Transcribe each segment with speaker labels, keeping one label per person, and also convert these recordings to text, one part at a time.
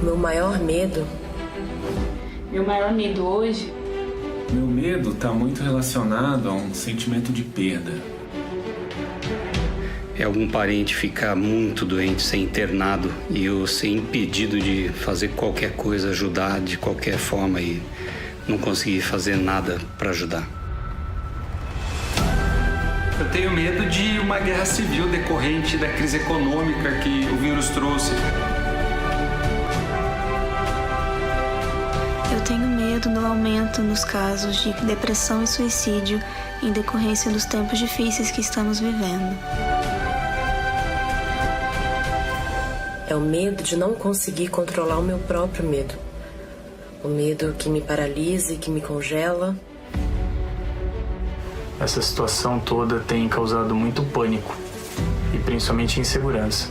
Speaker 1: Meu maior medo?
Speaker 2: Meu maior medo hoje?
Speaker 3: Meu medo está muito relacionado a um sentimento de perda.
Speaker 4: É algum parente ficar muito doente, ser internado e eu ser impedido de fazer qualquer coisa, ajudar de qualquer forma e não conseguir fazer nada para ajudar.
Speaker 5: Eu tenho medo de uma guerra civil decorrente da crise econômica que o vírus trouxe.
Speaker 6: Eu tenho medo do aumento nos casos de depressão e suicídio em decorrência dos tempos difíceis que estamos vivendo.
Speaker 1: É o medo de não conseguir controlar o meu próprio medo. O medo que me paralisa e que me congela.
Speaker 7: Essa situação toda tem causado muito pânico e principalmente insegurança.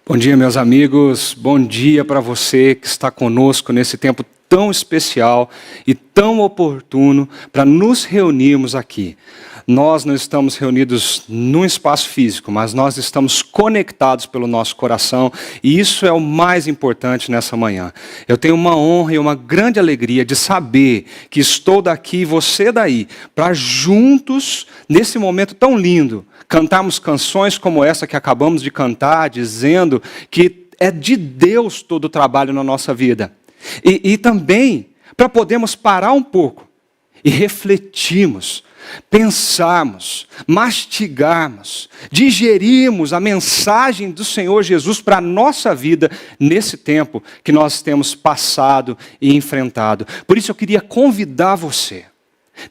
Speaker 8: Bom dia, meus amigos. Bom dia para você que está conosco nesse tempo tão especial e tão oportuno para nos reunirmos aqui. Nós não estamos reunidos num espaço físico, mas nós estamos conectados pelo nosso coração e isso é o mais importante nessa manhã. Eu tenho uma honra e uma grande alegria de saber que estou daqui e você daí, para juntos, nesse momento tão lindo, cantarmos canções como essa que acabamos de cantar, dizendo que é de Deus todo o trabalho na nossa vida. E também para podermos parar um pouco e refletirmos, pensarmos, mastigarmos, digerirmos a mensagem do Senhor Jesus para a nossa vida nesse tempo que nós temos passado e enfrentado. Por isso eu queria convidar você,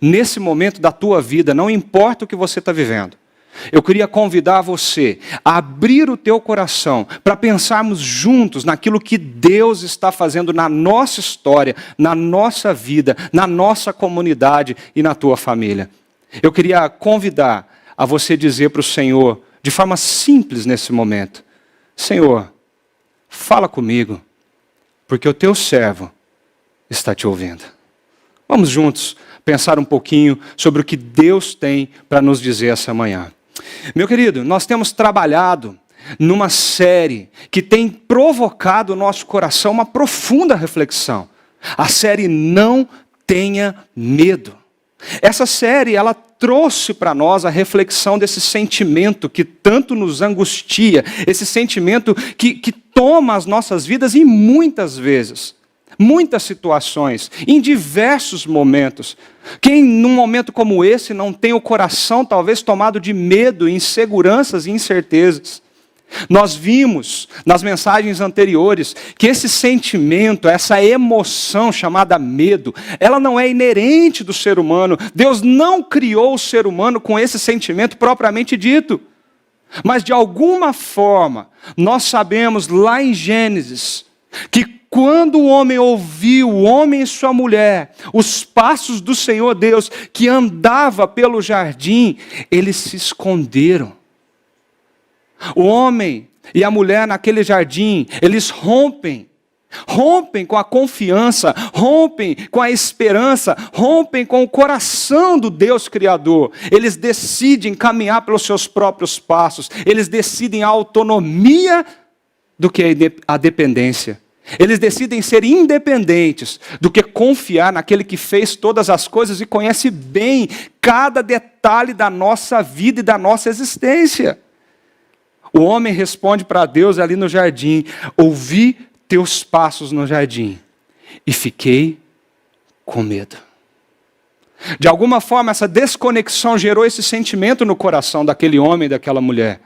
Speaker 8: nesse momento da tua vida, não importa o que você está vivendo, eu queria convidar você a abrir o teu coração para pensarmos juntos naquilo que Deus está fazendo na nossa história, na nossa vida, na nossa comunidade e na tua família. Eu queria convidar a você dizer para o Senhor, de forma simples nesse momento, Senhor, fala comigo, porque o teu servo está te ouvindo. Vamos juntos pensar um pouquinho sobre o que Deus tem para nos dizer essa manhã. Meu querido, nós temos trabalhado numa série que tem provocado no nosso coração uma profunda reflexão. A série Não Tenha Medo. Essa série, ela trouxe para nós a reflexão desse sentimento que tanto nos angustia, esse sentimento que toma as nossas vidas em muitas vezes. Muitas situações, em diversos momentos. Quem num momento como esse não tem o coração talvez tomado de medo, inseguranças e incertezas? Nós vimos nas mensagens anteriores que esse sentimento, essa emoção chamada medo, ela não é inerente do ser humano. Deus não criou o ser humano com esse sentimento propriamente dito. Mas de alguma forma, nós sabemos lá em Gênesis que quando o homem ouviu, o homem e sua mulher, os passos do Senhor Deus, que andava pelo jardim, eles se esconderam. O homem e a mulher naquele jardim, eles rompem com a confiança, rompem com a esperança, rompem com o coração do Deus Criador. Eles decidem caminhar pelos seus próprios passos, eles decidem a autonomia do que a dependência. Eles decidem ser independentes do que confiar naquele que fez todas as coisas e conhece bem cada detalhe da nossa vida e da nossa existência. O homem responde para Deus ali no jardim: ouvi teus passos no jardim e fiquei com medo. De alguma forma, essa desconexão gerou esse sentimento no coração daquele homem e daquela mulher.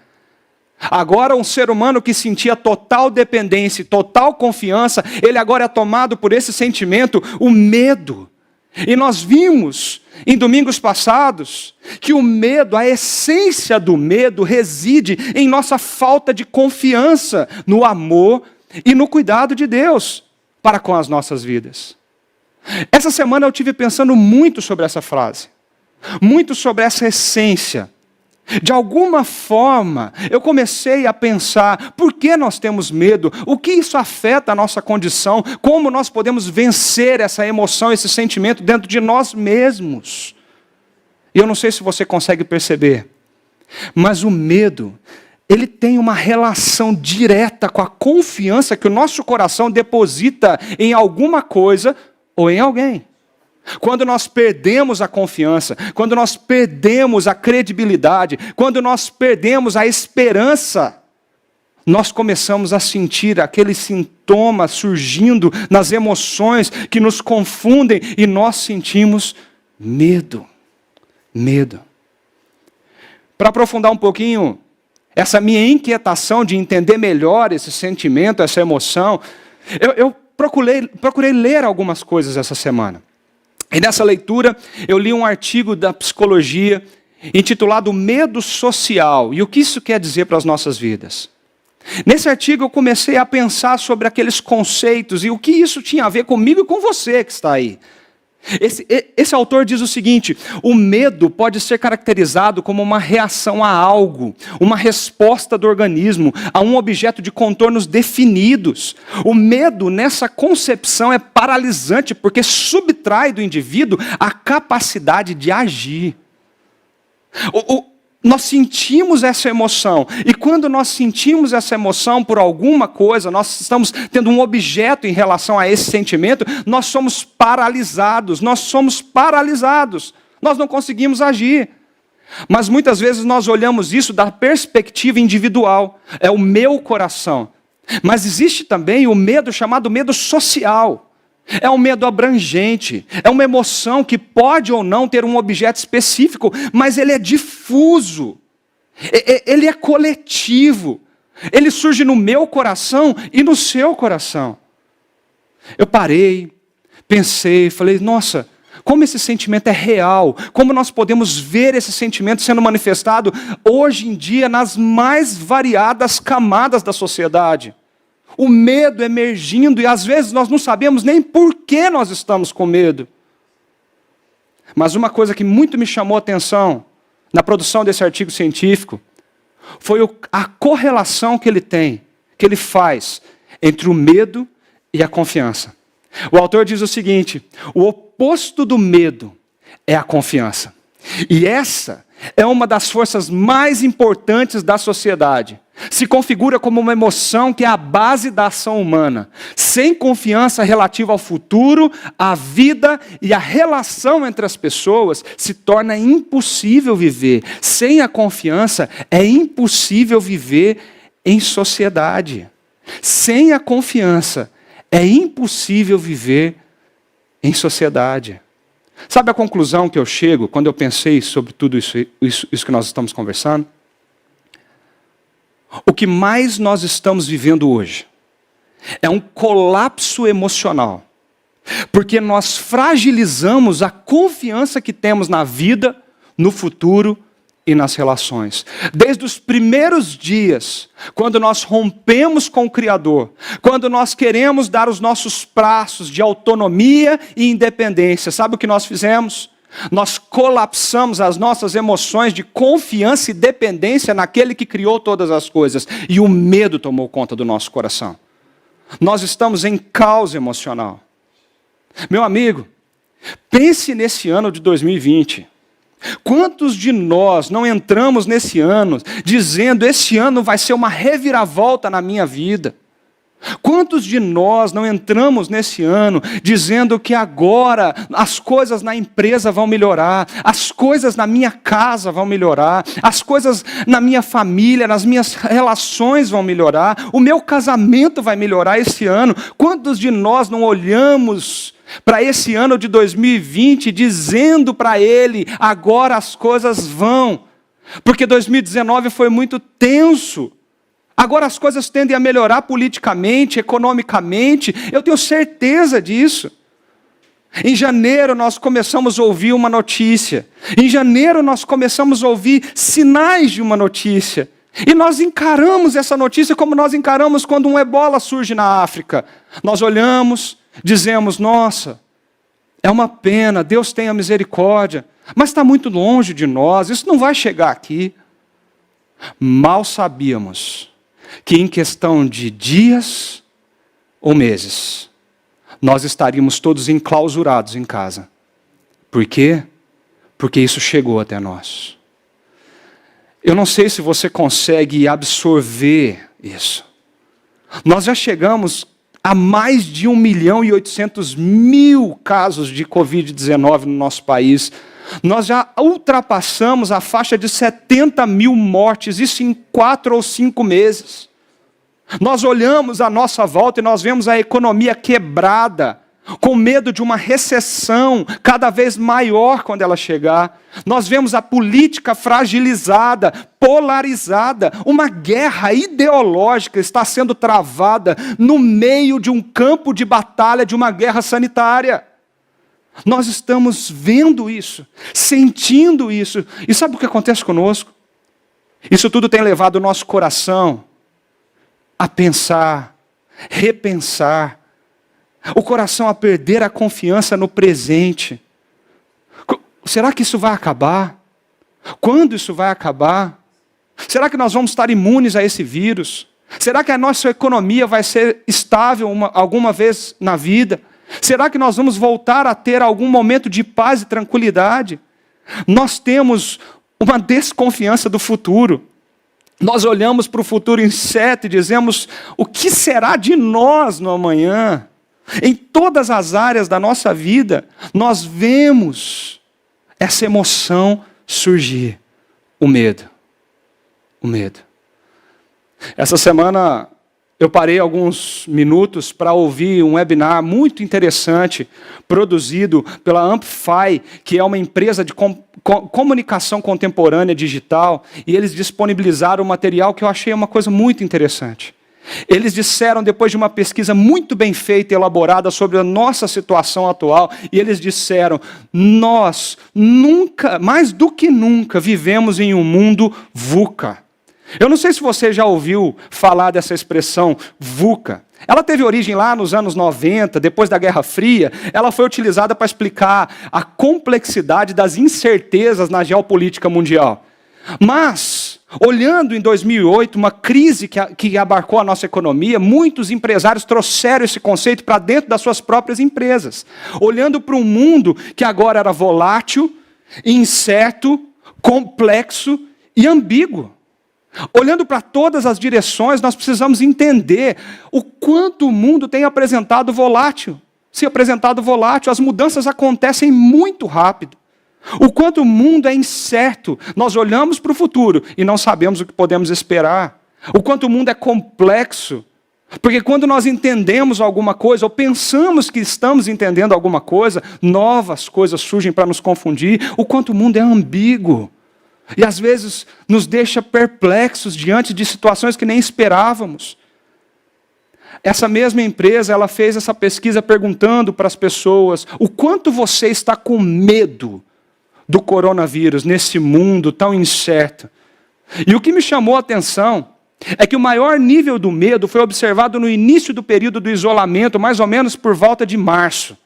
Speaker 8: Agora um ser humano que sentia total dependência, total confiança, ele agora é tomado por esse sentimento, o medo. E nós vimos em domingos passados que o medo, a essência do medo reside em nossa falta de confiança no amor e no cuidado de Deus para com as nossas vidas. Essa semana eu tive pensando muito sobre essa frase, muito sobre essa essência De alguma forma, eu comecei a pensar, por que nós temos medo? O que isso afeta a nossa condição? Como nós podemos vencer essa emoção, esse sentimento dentro de nós mesmos? E eu não sei se você consegue perceber, mas o medo, ele tem uma relação direta com a confiança que o nosso coração deposita em alguma coisa ou em alguém. Quando nós perdemos a confiança, quando nós perdemos a credibilidade, quando nós perdemos a esperança, nós começamos a sentir aqueles sintomas surgindo nas emoções que nos confundem e nós sentimos medo. Medo. Para aprofundar um pouquinho essa minha inquietação de entender melhor esse sentimento, essa emoção, eu procurei ler algumas coisas essa semana. E nessa leitura, eu li um artigo da psicologia intitulado Medo Social e o que isso quer dizer para as nossas vidas. Nesse artigo, eu comecei a pensar sobre aqueles conceitos e o que isso tinha a ver comigo e com você que está aí. Esse autor diz o seguinte: o medo pode ser caracterizado como uma reação a algo, uma resposta do organismo, a um objeto de contornos definidos. O medo, nessa concepção, é paralisante porque subtrai do indivíduo a capacidade de agir. Nós sentimos essa emoção, e quando nós sentimos essa emoção por alguma coisa, nós estamos tendo um objeto em relação a esse sentimento, nós somos paralisados, nós não conseguimos agir. Mas muitas vezes nós olhamos isso da perspectiva individual, é o meu coração. Mas existe também o medo chamado medo social. É um medo abrangente, é uma emoção que pode ou não ter um objeto específico, mas ele é difuso, ele é coletivo, ele surge no meu coração e no seu coração. Eu parei, pensei, falei, nossa, como esse sentimento é real, como nós podemos ver esse sentimento sendo manifestado hoje em dia nas mais variadas camadas da sociedade. O medo emergindo e às vezes nós não sabemos nem por que nós estamos com medo. Mas uma coisa que muito me chamou a atenção na produção desse artigo científico foi a correlação que ele faz entre o medo e a confiança. O autor diz o seguinte: o oposto do medo é a confiança. E essa é uma das forças mais importantes da sociedade. Se configura como uma emoção que é a base da ação humana. Sem confiança relativa ao futuro, à vida e à relação entre as pessoas, se torna impossível viver. Sem a confiança, é impossível viver em sociedade. Sem a confiança, é impossível viver em sociedade. Sabe a conclusão que eu chego quando eu pensei sobre tudo isso que nós estamos conversando? O que mais nós estamos vivendo hoje é um colapso emocional, porque nós fragilizamos a confiança que temos na vida, no futuro e nas relações. Desde os primeiros dias, quando nós rompemos com o Criador, quando nós queremos dar os nossos passos de autonomia e independência, sabe o que nós fizemos? Nós colapsamos as nossas emoções de confiança e dependência naquele que criou todas as coisas. E o medo tomou conta do nosso coração. Nós estamos em caos emocional. Meu amigo, pense nesse ano de 2020. Quantos de nós não entramos nesse ano dizendo: esse ano vai ser uma reviravolta na minha vida? Quantos de nós não entramos nesse ano dizendo que agora as coisas na empresa vão melhorar, as coisas na minha casa vão melhorar, as coisas na minha família, nas minhas relações vão melhorar, o meu casamento vai melhorar esse ano? Quantos de nós não olhamos para esse ano de 2020 dizendo para ele: agora as coisas vão, porque 2019 foi muito tenso. Agora as coisas tendem a melhorar politicamente, economicamente, eu tenho certeza disso. Em janeiro nós começamos a ouvir uma notícia. Em janeiro nós começamos a ouvir sinais de uma notícia. E nós encaramos essa notícia como nós encaramos quando um ebola surge na África. Nós olhamos, dizemos: nossa, é uma pena, Deus tenha misericórdia, mas está muito longe de nós, isso não vai chegar aqui. mal sabíamos que em questão de dias ou meses, nós estaríamos todos enclausurados em casa. Por quê? Porque isso chegou até nós. Eu não sei se você consegue absorver isso. Nós já chegamos a mais de 1.800.000 casos de Covid-19 no nosso país. Nós já ultrapassamos a faixa de 70.000 mortes, isso em 4 ou 5 meses. Nós olhamos à nossa volta e nós vemos a economia quebrada, com medo de uma recessão cada vez maior quando ela chegar. Nós vemos a política fragilizada, polarizada. Uma guerra ideológica está sendo travada no meio de um campo de batalha, de uma guerra sanitária. Nós estamos vendo isso, sentindo isso. E sabe o que acontece conosco? Isso tudo tem levado o nosso coração a pensar, repensar, o coração a perder a confiança no presente. Será que isso vai acabar? Quando isso vai acabar? Será que nós vamos estar imunes a esse vírus? Será que a nossa economia vai ser estável alguma vez na vida? Será que nós vamos voltar a ter algum momento de paz e tranquilidade? Nós temos uma desconfiança do futuro. Nós olhamos para o futuro incerto e dizemos: o que será de nós no amanhã? Em todas as áreas da nossa vida, nós vemos essa emoção surgir. O medo. O medo. Essa semana eu parei alguns minutos para ouvir um webinar muito interessante, produzido pela Amplify, que é uma empresa de comunicação contemporânea digital, e eles disponibilizaram um material que eu achei uma coisa muito interessante. Eles disseram, depois de uma pesquisa muito bem feita e elaborada sobre a nossa situação atual, e eles disseram: nós nunca, mais do que nunca, vivemos em um mundo VUCA. Eu não sei se você já ouviu falar dessa expressão VUCA. Ela teve origem lá nos anos 90, depois da Guerra Fria. Ela foi utilizada para explicar a complexidade das incertezas na geopolítica mundial. Mas, olhando em 2008, uma crise que abarcou a nossa economia, muitos empresários trouxeram esse conceito para dentro das suas próprias empresas. Olhando para um mundo que agora era volátil, incerto, complexo e ambíguo. Olhando para todas as direções, nós precisamos entender o quanto o mundo tem se apresentado volátil. As mudanças acontecem muito rápido. O quanto o mundo é incerto. Nós olhamos para o futuro e não sabemos o que podemos esperar. O quanto o mundo é complexo. Porque quando nós entendemos alguma coisa, ou pensamos que estamos entendendo alguma coisa, novas coisas surgem para nos confundir. O quanto o mundo é ambíguo. E às vezes nos deixa perplexos diante de situações que nem esperávamos. Essa mesma empresa, ela fez essa pesquisa perguntando para as pessoas: o quanto você está com medo do coronavírus nesse mundo tão incerto? E o que me chamou a atenção é que o maior nível do medo foi observado no início do período do isolamento, mais ou menos por volta de março.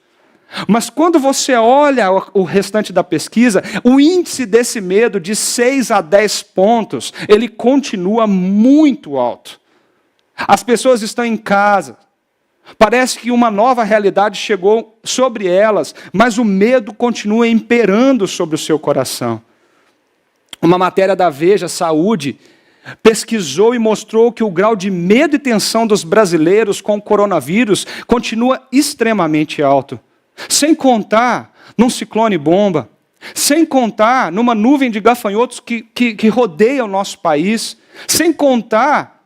Speaker 8: Mas quando você olha o restante da pesquisa, o índice desse medo de 6 a 10 pontos, ele continua muito alto. As pessoas estão em casa. Parece que uma nova realidade chegou sobre elas, mas o medo continua imperando sobre o seu coração. Uma matéria da Veja Saúde pesquisou e mostrou que o grau de medo e tensão dos brasileiros com o coronavírus continua extremamente alto. Sem contar num ciclone bomba, sem contar numa nuvem de gafanhotos que rodeia o nosso país, sem contar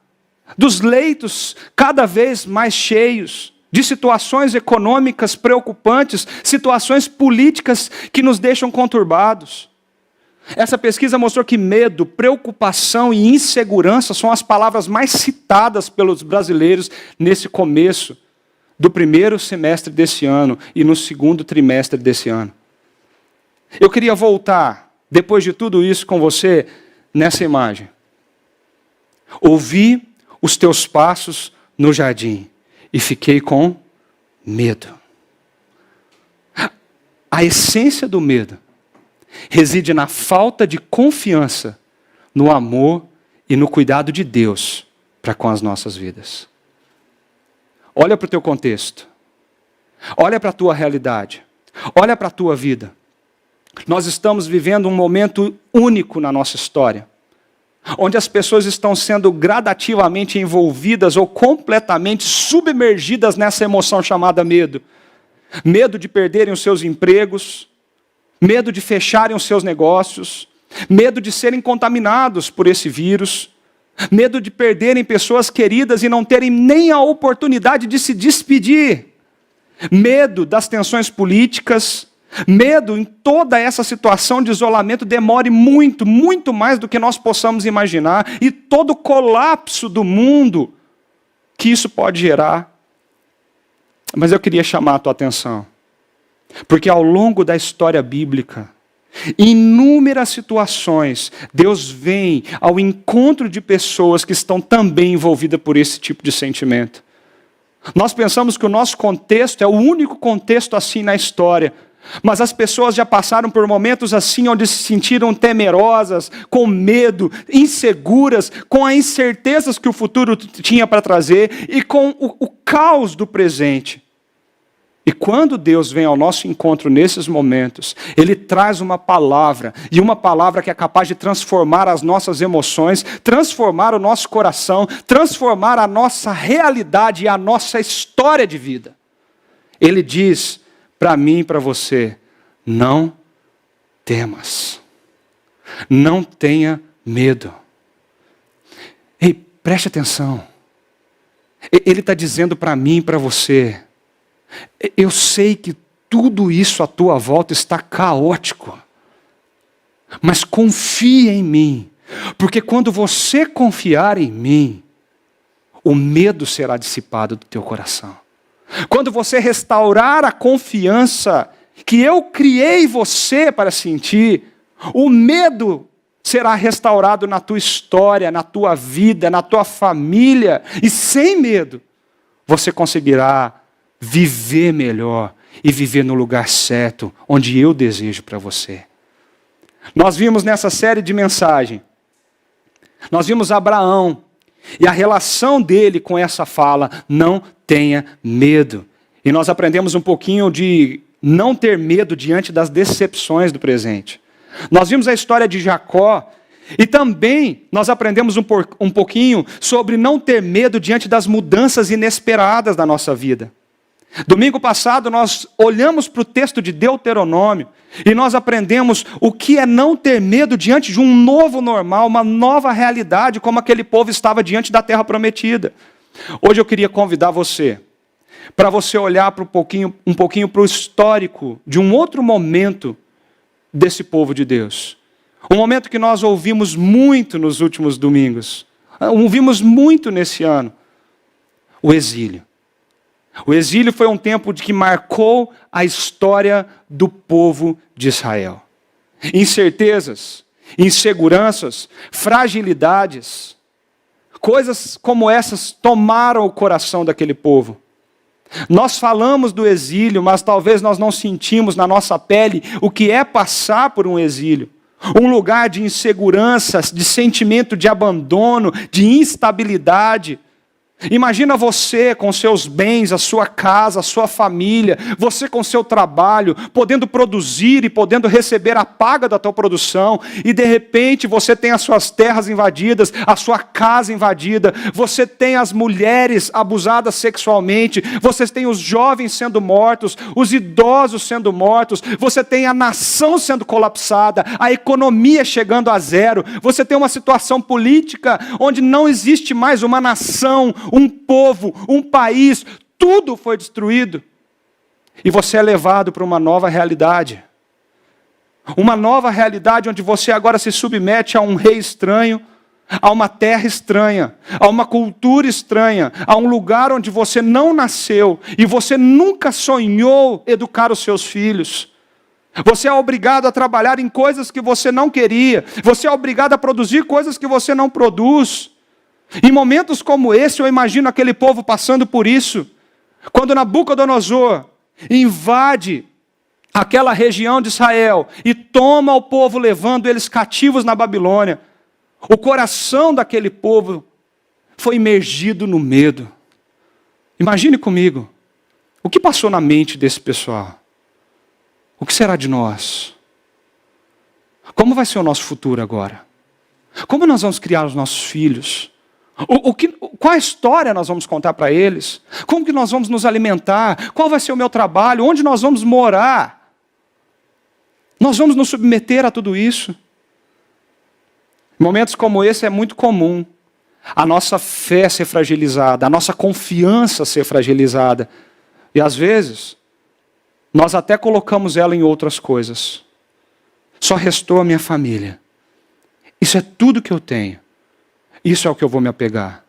Speaker 8: dos leitos cada vez mais cheios, de situações econômicas preocupantes, situações políticas que nos deixam conturbados. Essa pesquisa mostrou que medo, preocupação e insegurança são as palavras mais citadas pelos brasileiros nesse começo do primeiro semestre desse ano e no segundo trimestre desse ano. Eu queria voltar, depois de tudo isso, com você nessa imagem. Ouvi os teus passos no jardim e fiquei com medo. A essência do medo reside na falta de confiança no amor e no cuidado de Deus para com as nossas vidas. Olha para o teu contexto. Olha para a tua realidade. Olha para a tua vida. Nós estamos vivendo um momento único na nossa história, onde as pessoas estão sendo gradativamente envolvidas ou completamente submergidas nessa emoção chamada medo. Medo de perderem os seus empregos, medo de fecharem os seus negócios, medo de serem contaminados por esse vírus, medo de perderem pessoas queridas e não terem nem a oportunidade de se despedir, medo das tensões políticas, medo em toda essa situação de isolamento demore muito, muito mais do que nós possamos imaginar, e todo o colapso do mundo que isso pode gerar. Mas eu queria chamar a tua atenção, porque ao longo da história bíblica, em inúmeras situações, Deus vem ao encontro de pessoas que estão também envolvidas por esse tipo de sentimento. Nós pensamos que o nosso contexto é o único contexto assim na história, mas as pessoas já passaram por momentos assim, onde se sentiram temerosas, com medo, inseguras, com as incertezas que o futuro tinha para trazer e com o caos do presente. E quando Deus vem ao nosso encontro nesses momentos, Ele traz uma palavra, e uma palavra que é capaz de transformar as nossas emoções, transformar o nosso coração, transformar a nossa realidade e a nossa história de vida. Ele diz para mim e para você: não temas, não tenha medo. Ei, preste atenção. Ele está dizendo para mim e para você: eu sei que tudo isso à tua volta está caótico, mas confie em mim, porque quando você confiar em mim, o medo será dissipado do teu coração. Quando você restaurar a confiança que eu criei você para sentir, o medo será restaurado na tua história, na tua vida, na tua família, e sem medo você conseguirá viver melhor e viver no lugar certo, onde eu desejo para você. Nós vimos nessa série de mensagem, nós vimos Abraão e a relação dele com essa fala: não tenha medo. E nós aprendemos um pouquinho de não ter medo diante das decepções do presente. Nós vimos a história de Jacó e também nós aprendemos um pouquinho sobre não ter medo diante das mudanças inesperadas da nossa vida. Domingo passado nós olhamos para o texto de Deuteronômio e nós aprendemos o que é não ter medo diante de um novo normal, uma nova realidade, como aquele povo estava diante da terra prometida. Hoje eu queria convidar você, para você olhar para um pouquinho para o histórico de um outro momento desse povo de Deus. Um momento que nós ouvimos muito nos últimos domingos, ouvimos muito nesse ano: o exílio. O exílio foi um tempo que marcou a história do povo de Israel. Incertezas, inseguranças, fragilidades, coisas como essas tomaram o coração daquele povo. Nós falamos do exílio, mas talvez nós não sentimos na nossa pele o que é passar por um exílio. Um lugar de insegurança, de sentimento de abandono, de instabilidade. Imagina você com seus bens, a sua casa, a sua família, você com seu trabalho, podendo produzir e podendo receber a paga da tua produção, e de repente você tem as suas terras invadidas, a sua casa invadida, você tem as mulheres abusadas sexualmente, você tem os jovens sendo mortos, os idosos sendo mortos, você tem a nação sendo colapsada, a economia chegando a zero, você tem uma situação política onde não existe mais uma nação, um povo, um país, tudo foi destruído. E você é levado para uma nova realidade. Uma nova realidade onde você agora se submete a um rei estranho, a uma terra estranha, a uma cultura estranha, a um lugar onde você não nasceu e você nunca sonhou educar os seus filhos. Você é obrigado a trabalhar em coisas que você não queria. Você é obrigado a produzir coisas que você não produz. Em momentos como esse, eu imagino aquele povo passando por isso. Quando Nabucodonosor invade aquela região de Israel e toma o povo, levando eles cativos na Babilônia. O coração daquele povo foi imergido no medo. Imagine comigo, o que passou na mente desse pessoal? O que será de nós? Como vai ser o nosso futuro agora? Como nós vamos criar os nossos filhos? Qual a história nós vamos contar para eles? Como que nós vamos nos alimentar? Qual vai ser o meu trabalho? Onde nós vamos morar? Nós vamos nos submeter a tudo isso? Em momentos como esse é muito comum a nossa fé ser fragilizada, a nossa confiança ser fragilizada. E às vezes, nós até colocamos ela em outras coisas. Só restou a minha família. Isso é tudo que eu tenho. Isso é o que eu vou me apegar.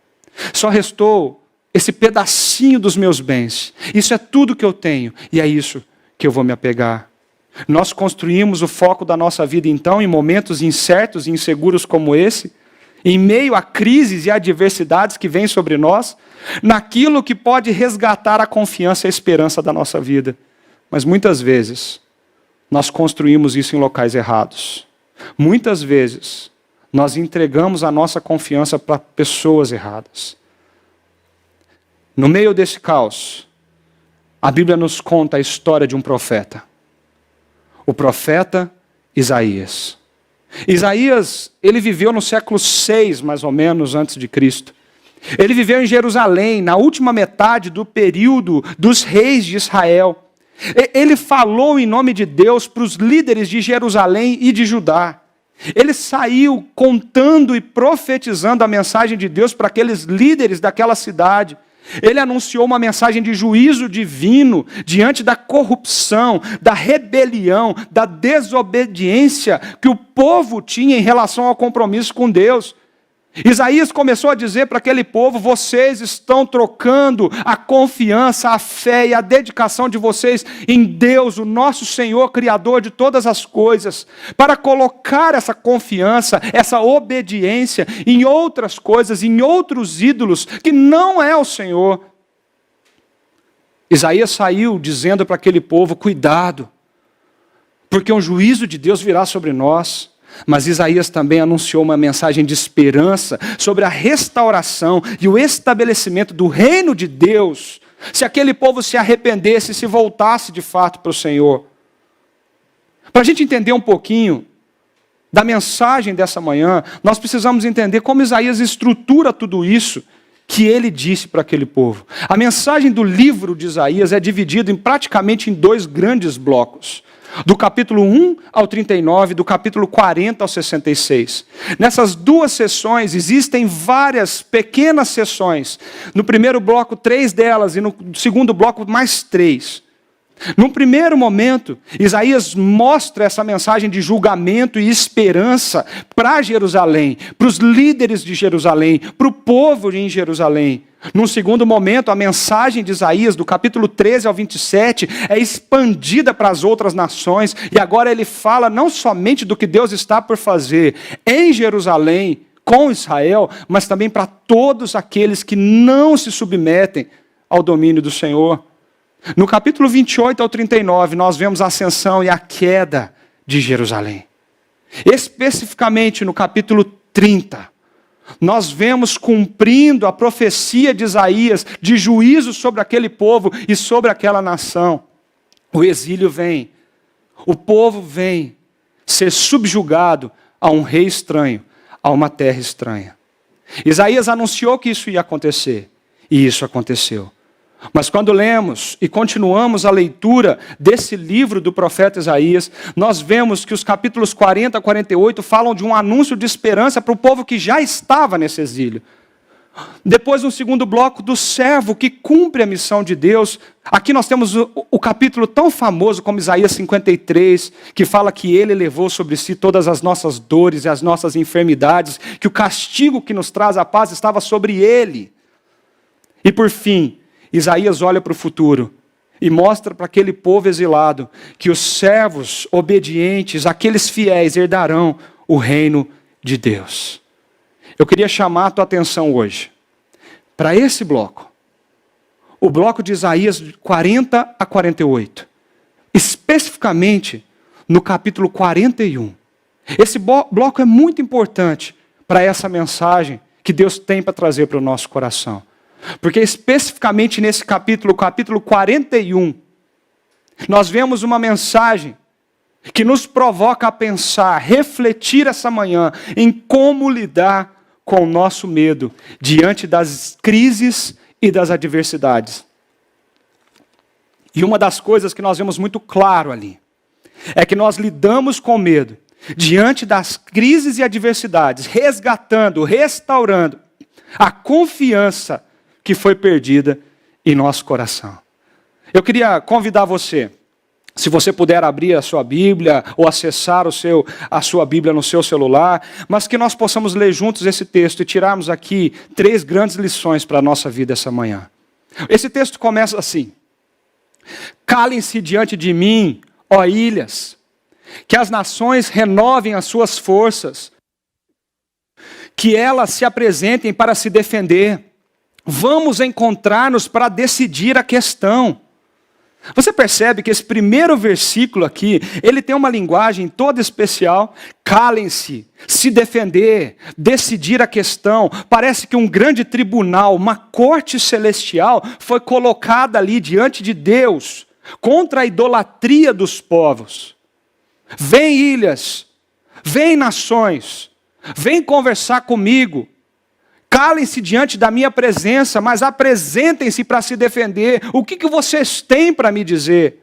Speaker 8: Só restou esse pedacinho dos meus bens. Isso é tudo que eu tenho. E é isso que eu vou me apegar. Nós construímos o foco da nossa vida, então, em momentos incertos e inseguros como esse, em meio a crises e adversidades que vêm sobre nós, naquilo que pode resgatar a confiança e a esperança da nossa vida. Mas muitas vezes, nós construímos isso em locais errados. Muitas vezes, nós entregamos a nossa confiança para pessoas erradas. No meio desse caos, a Bíblia nos conta a história de um profeta. O profeta Isaías. Isaías, ele viveu no século 6, mais ou menos, antes de Cristo. Ele viveu em Jerusalém, na última metade do período dos reis de Israel. Ele falou em nome de Deus para os líderes de Jerusalém e de Judá. Ele saiu contando e profetizando a mensagem de Deus para aqueles líderes daquela cidade. Ele anunciou uma mensagem de juízo divino diante da corrupção, da rebelião, da desobediência que o povo tinha em relação ao compromisso com Deus. Isaías começou a dizer para aquele povo: vocês estão trocando a confiança, a fé e a dedicação de vocês em Deus, o nosso Senhor, Criador de todas as coisas, para colocar essa confiança, essa obediência em outras coisas, em outros ídolos, que não é o Senhor. Isaías saiu dizendo para aquele povo: cuidado, porque um juízo de Deus virá sobre nós. Mas Isaías também anunciou uma mensagem de esperança sobre a restauração e o estabelecimento do reino de Deus, se aquele povo se arrependesse e se voltasse de fato para o Senhor. Para a gente entender um pouquinho da mensagem dessa manhã, nós precisamos entender como Isaías estrutura tudo isso que ele disse para aquele povo. A mensagem do livro de Isaías é dividida praticamente em 2 grandes blocos. Do capítulo 1 ao 39, do capítulo 40 ao 66. Nessas 2 sessões existem várias pequenas sessões. No primeiro bloco, 3 delas, e no segundo bloco, mais 3. No primeiro momento, Isaías mostra essa mensagem de julgamento e esperança para Jerusalém, para os líderes de Jerusalém, para o povo em Jerusalém. Num segundo momento, a mensagem de Isaías, do capítulo 13 ao 27, é expandida para as outras nações, e agora ele fala não somente do que Deus está por fazer em Jerusalém, com Israel, mas também para todos aqueles que não se submetem ao domínio do Senhor. No capítulo 28 ao 39, nós vemos a ascensão e a queda de Jerusalém. Especificamente no capítulo 30, nós vemos cumprindo a profecia de Isaías de juízo sobre aquele povo e sobre aquela nação. O exílio vem, o povo vem ser subjugado a um rei estranho, a uma terra estranha. Isaías anunciou que isso ia acontecer, e isso aconteceu. Mas quando lemos e continuamos a leitura desse livro do profeta Isaías, nós vemos que os capítulos 40 a 48 falam de um anúncio de esperança para o povo que já estava nesse exílio. Depois, no segundo bloco, do servo que cumpre a missão de Deus. Aqui nós temos o capítulo tão famoso como Isaías 53, que fala que ele levou sobre si todas as nossas dores e as nossas enfermidades, que o castigo que nos traz a paz estava sobre ele. E por fim, Isaías olha para o futuro e mostra para aquele povo exilado que os servos obedientes, aqueles fiéis, herdarão o reino de Deus. Eu queria chamar a tua atenção hoje para esse bloco. O bloco de Isaías 40 a 48. Especificamente no capítulo 41. Esse bloco é muito importante para essa mensagem que Deus tem para trazer para o nosso coração. Porque especificamente nesse capítulo 41, nós vemos uma mensagem que nos provoca a pensar, refletir essa manhã em como lidar com o nosso medo diante das crises e das adversidades. E uma das coisas que nós vemos muito claro ali é que nós lidamos com medo diante das crises e adversidades, resgatando, restaurando a confiança que foi perdida em nosso coração. Eu queria convidar você, se você puder abrir a sua Bíblia ou acessar a sua Bíblia no seu celular, mas que nós possamos ler juntos esse texto e tirarmos aqui 3 grandes lições para a nossa vida essa manhã. Esse texto começa assim: calem-se diante de mim, ó ilhas, que as nações renovem as suas forças, que elas se apresentem para se defender. Vamos encontrar-nos para decidir a questão. Você percebe que esse primeiro versículo aqui, ele tem uma linguagem toda especial. Calem-se, se defender, decidir a questão. Parece que um grande tribunal, uma corte celestial, foi colocada ali diante de Deus, contra a idolatria dos povos. Vem ilhas, vem nações, vem conversar comigo. Calem-se diante da minha presença, mas apresentem-se para se defender. O que vocês têm para me dizer?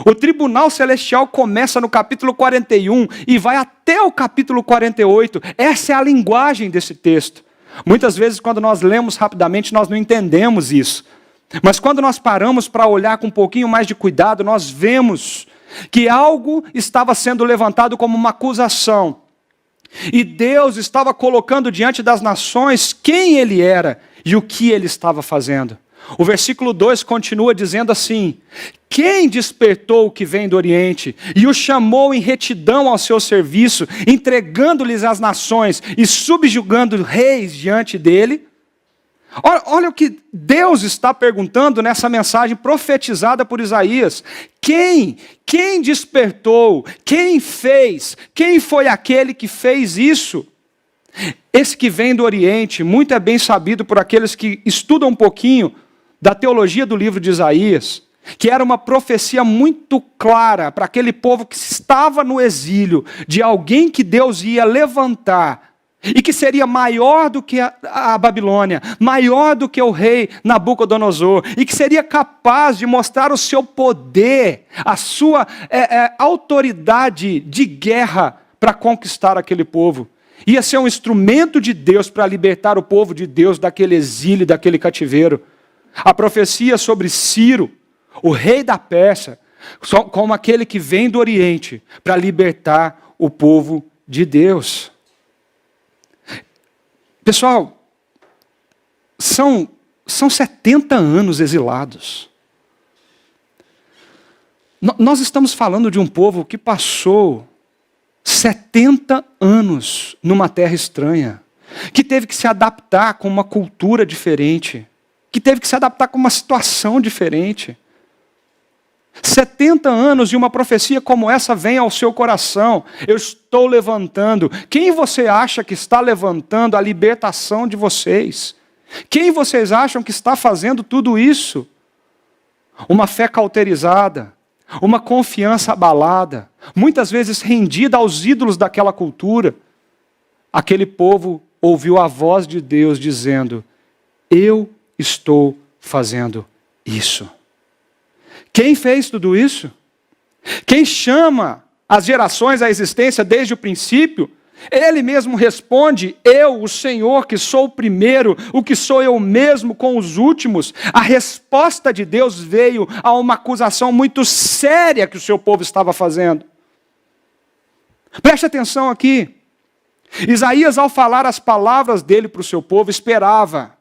Speaker 8: O tribunal celestial começa no capítulo 41 e vai até o capítulo 48. Essa é a linguagem desse texto. Muitas vezes, quando nós lemos rapidamente, nós não entendemos isso. Mas quando nós paramos para olhar com um pouquinho mais de cuidado, nós vemos que algo estava sendo levantado como uma acusação. E Deus estava colocando diante das nações quem Ele era e o que Ele estava fazendo. O versículo 2 continua dizendo assim: quem despertou o que vem do Oriente e o chamou em retidão ao seu serviço, entregando-lhes as nações e subjugando reis diante dele? Olha o que Deus está perguntando nessa mensagem profetizada por Isaías. Quem despertou? Quem fez? Quem foi aquele que fez isso? Esse que vem do Oriente, muito é bem sabido por aqueles que estudam um pouquinho da teologia do livro de Isaías, que era uma profecia muito clara para aquele povo que estava no exílio, de alguém que Deus ia levantar, e que seria maior do que a Babilônia, maior do que o rei Nabucodonosor, e que seria capaz de mostrar o seu poder, a sua autoridade de guerra para conquistar aquele povo. Ia ser um instrumento de Deus para libertar o povo de Deus daquele exílio, daquele cativeiro. A profecia sobre Ciro, o rei da Pérsia, como aquele que vem do Oriente para libertar o povo de Deus. Pessoal, são 70 anos exilados. Nós estamos falando de um povo que passou 70 anos numa terra estranha, que teve que se adaptar com uma cultura diferente, que teve que se adaptar com uma situação diferente. 70 anos e uma profecia como essa vem ao seu coração. Eu estou levantando. Quem você acha que está levantando a libertação de vocês? Quem vocês acham que está fazendo tudo isso? Uma fé cauterizada, uma confiança abalada, muitas vezes rendida aos ídolos daquela cultura. Aquele povo ouviu a voz de Deus dizendo: eu estou fazendo isso. Quem fez tudo isso? Quem chama as gerações à existência desde o princípio? Ele mesmo responde: eu, o Senhor, que sou o primeiro, o que sou eu mesmo com os últimos. A resposta de Deus veio a uma acusação muito séria que o seu povo estava fazendo. Preste atenção aqui. Isaías, ao falar as palavras dele para o seu povo, esperava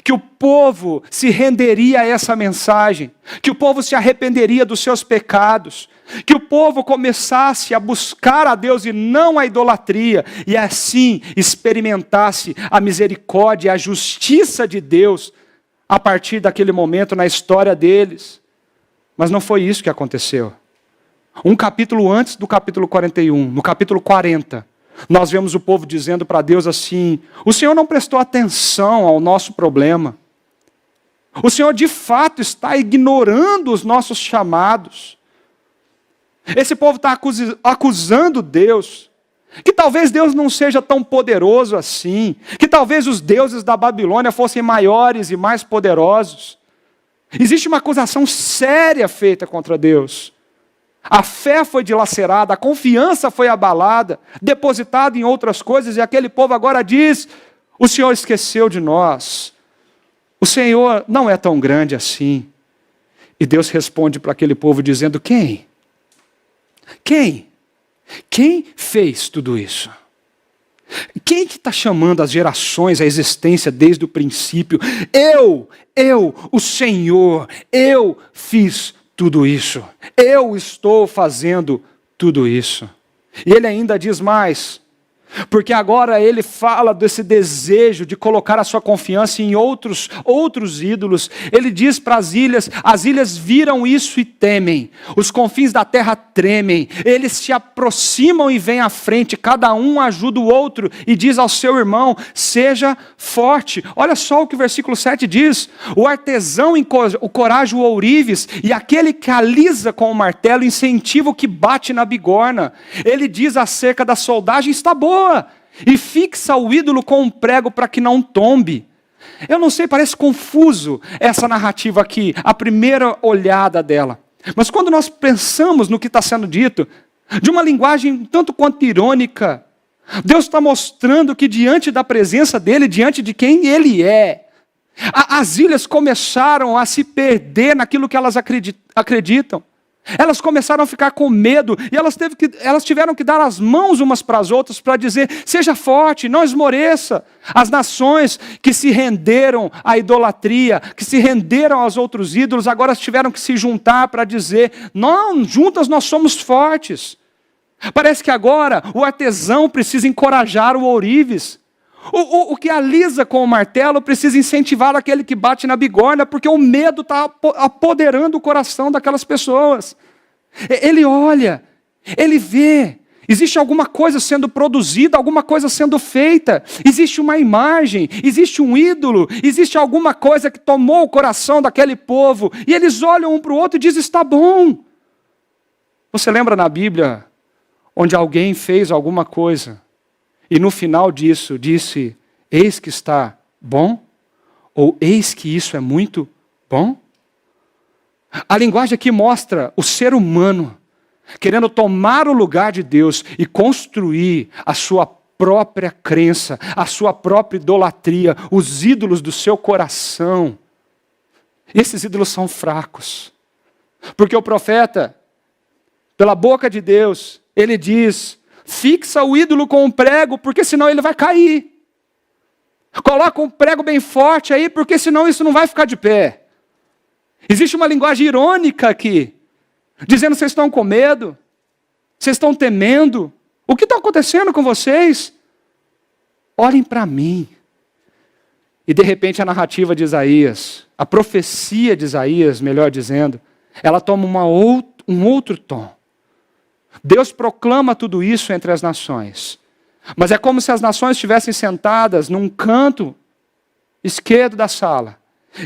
Speaker 8: que o povo se renderia a essa mensagem, que o povo se arrependeria dos seus pecados, que o povo começasse a buscar a Deus e não a idolatria, e assim experimentasse a misericórdia e a justiça de Deus a partir daquele momento na história deles. Mas não foi isso que aconteceu. Um capítulo antes do capítulo 41, no capítulo 40, Nós vemos o povo dizendo para Deus assim: o Senhor não prestou atenção ao nosso problema. O Senhor de fato está ignorando os nossos chamados. Esse povo está acusando Deus, que talvez Deus não seja tão poderoso assim, que talvez os deuses da Babilônia fossem maiores e mais poderosos. Existe uma acusação séria feita contra Deus. A fé foi dilacerada, a confiança foi abalada, depositada em outras coisas, e aquele povo agora diz: o Senhor esqueceu de nós. O Senhor não é tão grande assim. E Deus responde para aquele povo dizendo: quem? Quem? Quem fez tudo isso? Quem que está chamando as gerações à existência desde o princípio? Eu, o Senhor, eu fiz tudo isso. Eu estou fazendo tudo isso. E ele ainda diz mais, porque agora ele fala desse desejo de colocar a sua confiança em outros ídolos. Ele diz para as ilhas viram isso e temem. Os confins da terra tremem. Eles se aproximam e vêm à frente. Cada um ajuda o outro e diz ao seu irmão: seja forte. Olha só o que o versículo 7 diz: o artesão encoraja o ourives, e aquele que alisa com o martelo incentiva o que bate na bigorna. Ele diz acerca da soldagem: está boa, e fixa o ídolo com um prego para que não tombe. Eu não sei, parece confuso essa narrativa aqui, a primeira olhada dela. Mas quando nós pensamos no que está sendo dito, de uma linguagem tanto quanto irônica, Deus está mostrando que diante da presença dele, diante de quem ele é, as ilhas começaram a se perder naquilo que elas acreditam. Elas começaram a ficar com medo e elas tiveram que dar as mãos umas para as outras para dizer: seja forte, não esmoreça. As nações que se renderam à idolatria, que se renderam aos outros ídolos, agora tiveram que se juntar para dizer: não, juntas nós somos fortes. Parece que agora o artesão precisa encorajar o ourives. O que alisa com o martelo precisa incentivar aquele que bate na bigorna, porque o medo está apoderando o coração daquelas pessoas. Ele olha, ele vê, existe alguma coisa sendo produzida, alguma coisa sendo feita, existe uma imagem, existe um ídolo, existe alguma coisa que tomou o coração daquele povo, e eles olham um para o outro e dizem: está bom. Você lembra na Bíblia, onde alguém fez alguma coisa, e no final disso disse: eis que está bom? Ou eis que isso é muito bom? A linguagem aqui mostra o ser humano querendo tomar o lugar de Deus e construir a sua própria crença, a sua própria idolatria, os ídolos do seu coração. Esses ídolos são fracos. Porque o profeta, pela boca de Deus, ele diz: fixa o ídolo com um prego, porque senão ele vai cair. Coloca um prego bem forte aí, porque senão isso não vai ficar de pé. Existe uma linguagem irônica aqui, dizendo: vocês estão com medo, vocês estão temendo. O que está acontecendo com vocês? Olhem para mim. E de repente a narrativa de Isaías, a profecia de Isaías, melhor dizendo, ela toma um outro tom. Deus proclama tudo isso entre as nações. Mas é como se as nações estivessem sentadas num canto esquerdo da sala.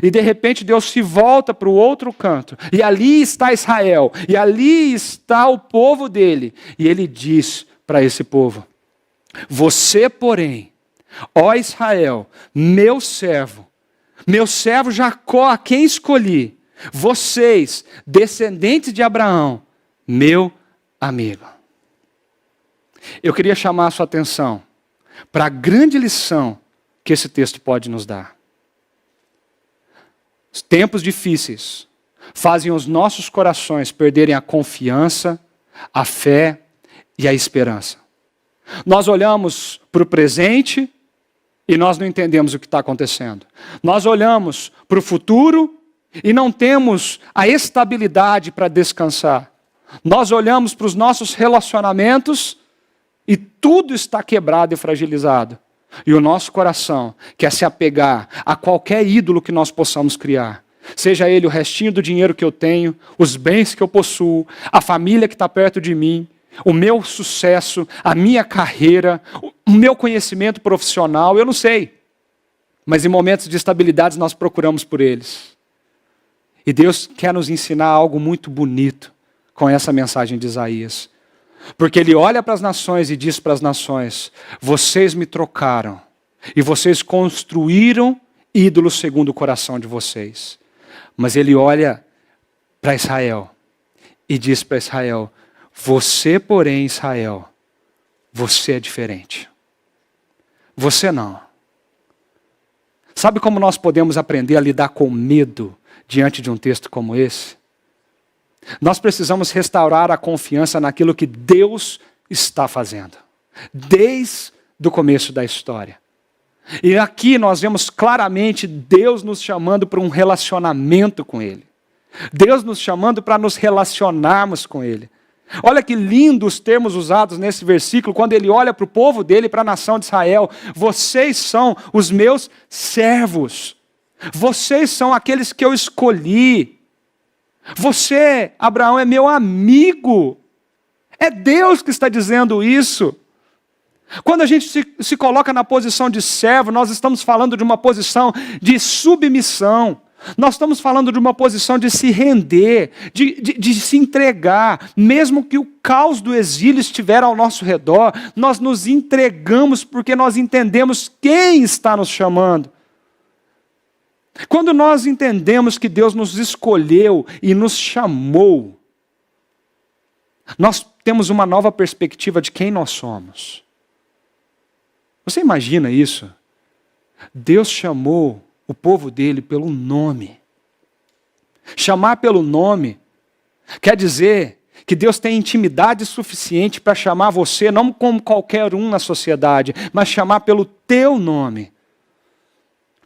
Speaker 8: E de repente Deus se volta para o outro canto. E ali está Israel. E ali está o povo dele. E ele diz para esse povo: você, porém, ó Israel, meu servo Jacó, a quem escolhi, vocês, descendentes de Abraão, meu amigo. Eu queria chamar a sua atenção para a grande lição que esse texto pode nos dar. Os tempos difíceis fazem os nossos corações perderem a confiança, a fé e a esperança. Nós olhamos para o presente e nós não entendemos o que está acontecendo. Nós olhamos para o futuro e não temos a estabilidade para descansar. Nós olhamos para os nossos relacionamentos e tudo está quebrado e fragilizado. E o nosso coração quer se apegar a qualquer ídolo que nós possamos criar. Seja ele o restinho do dinheiro que eu tenho, os bens que eu possuo, a família que está perto de mim. o meu sucesso, a minha carreira, o meu conhecimento profissional, eu não sei. Mas em momentos de estabilidade nós procuramos por eles. E Deus quer nos ensinar algo muito bonito com essa mensagem de Isaías. Porque Ele olha para as nações e diz para as nações: vocês me trocaram e vocês construíram ídolos segundo o coração de vocês. Mas Ele olha para Israel e diz para Israel: você, porém, Israel, você é diferente. Você não. Sabe como nós podemos aprender a lidar com medo diante de um texto como esse? Nós precisamos restaurar a confiança naquilo que Deus está fazendo, desde o começo da história. E aqui nós vemos claramente Deus nos chamando para um relacionamento com Ele. Deus nos chamando para nos relacionarmos com Ele. Olha que lindos os termos usados nesse versículo, quando Ele olha para o povo dele, para a nação de Israel. Vocês são os meus servos. Vocês são aqueles que eu escolhi. Você, Abraão, é meu amigo. É Deus que está dizendo isso. Quando a gente se coloca na posição de servo, nós estamos falando de uma posição de submissão. Nós estamos falando de uma posição de se render, de se entregar. Mesmo que o caos do exílio estiver ao nosso redor, nós nos entregamos porque nós entendemos quem está nos chamando. Quando nós entendemos que Deus nos escolheu e nos chamou, nós temos uma nova perspectiva de quem nós somos. Você imagina isso? Deus chamou o povo dele pelo nome. Chamar pelo nome quer dizer que Deus tem intimidade suficiente para chamar você, não como qualquer um na sociedade, mas chamar pelo teu nome.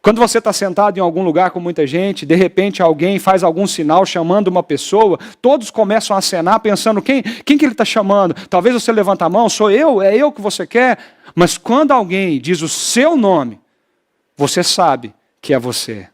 Speaker 8: Quando você está sentado em algum lugar com muita gente, de repente alguém faz algum sinal chamando uma pessoa, todos começam a acenar pensando, quem que ele está chamando? Talvez você levanta a mão, sou eu, é eu que você quer. Mas quando alguém diz o seu nome, você sabe que é você.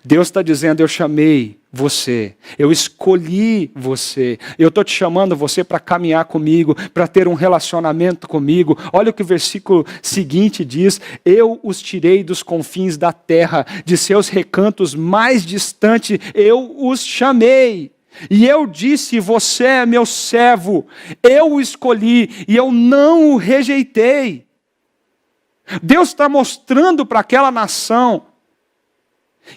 Speaker 8: Deus está dizendo, eu chamei você, eu escolhi você, eu estou te chamando você para caminhar comigo, para ter um relacionamento comigo. Olha o que o versículo seguinte diz: eu os tirei dos confins da terra, de seus recantos mais distantes, eu os chamei. E eu disse, você é meu servo, eu o escolhi e eu não o rejeitei. Deus está mostrando para aquela nação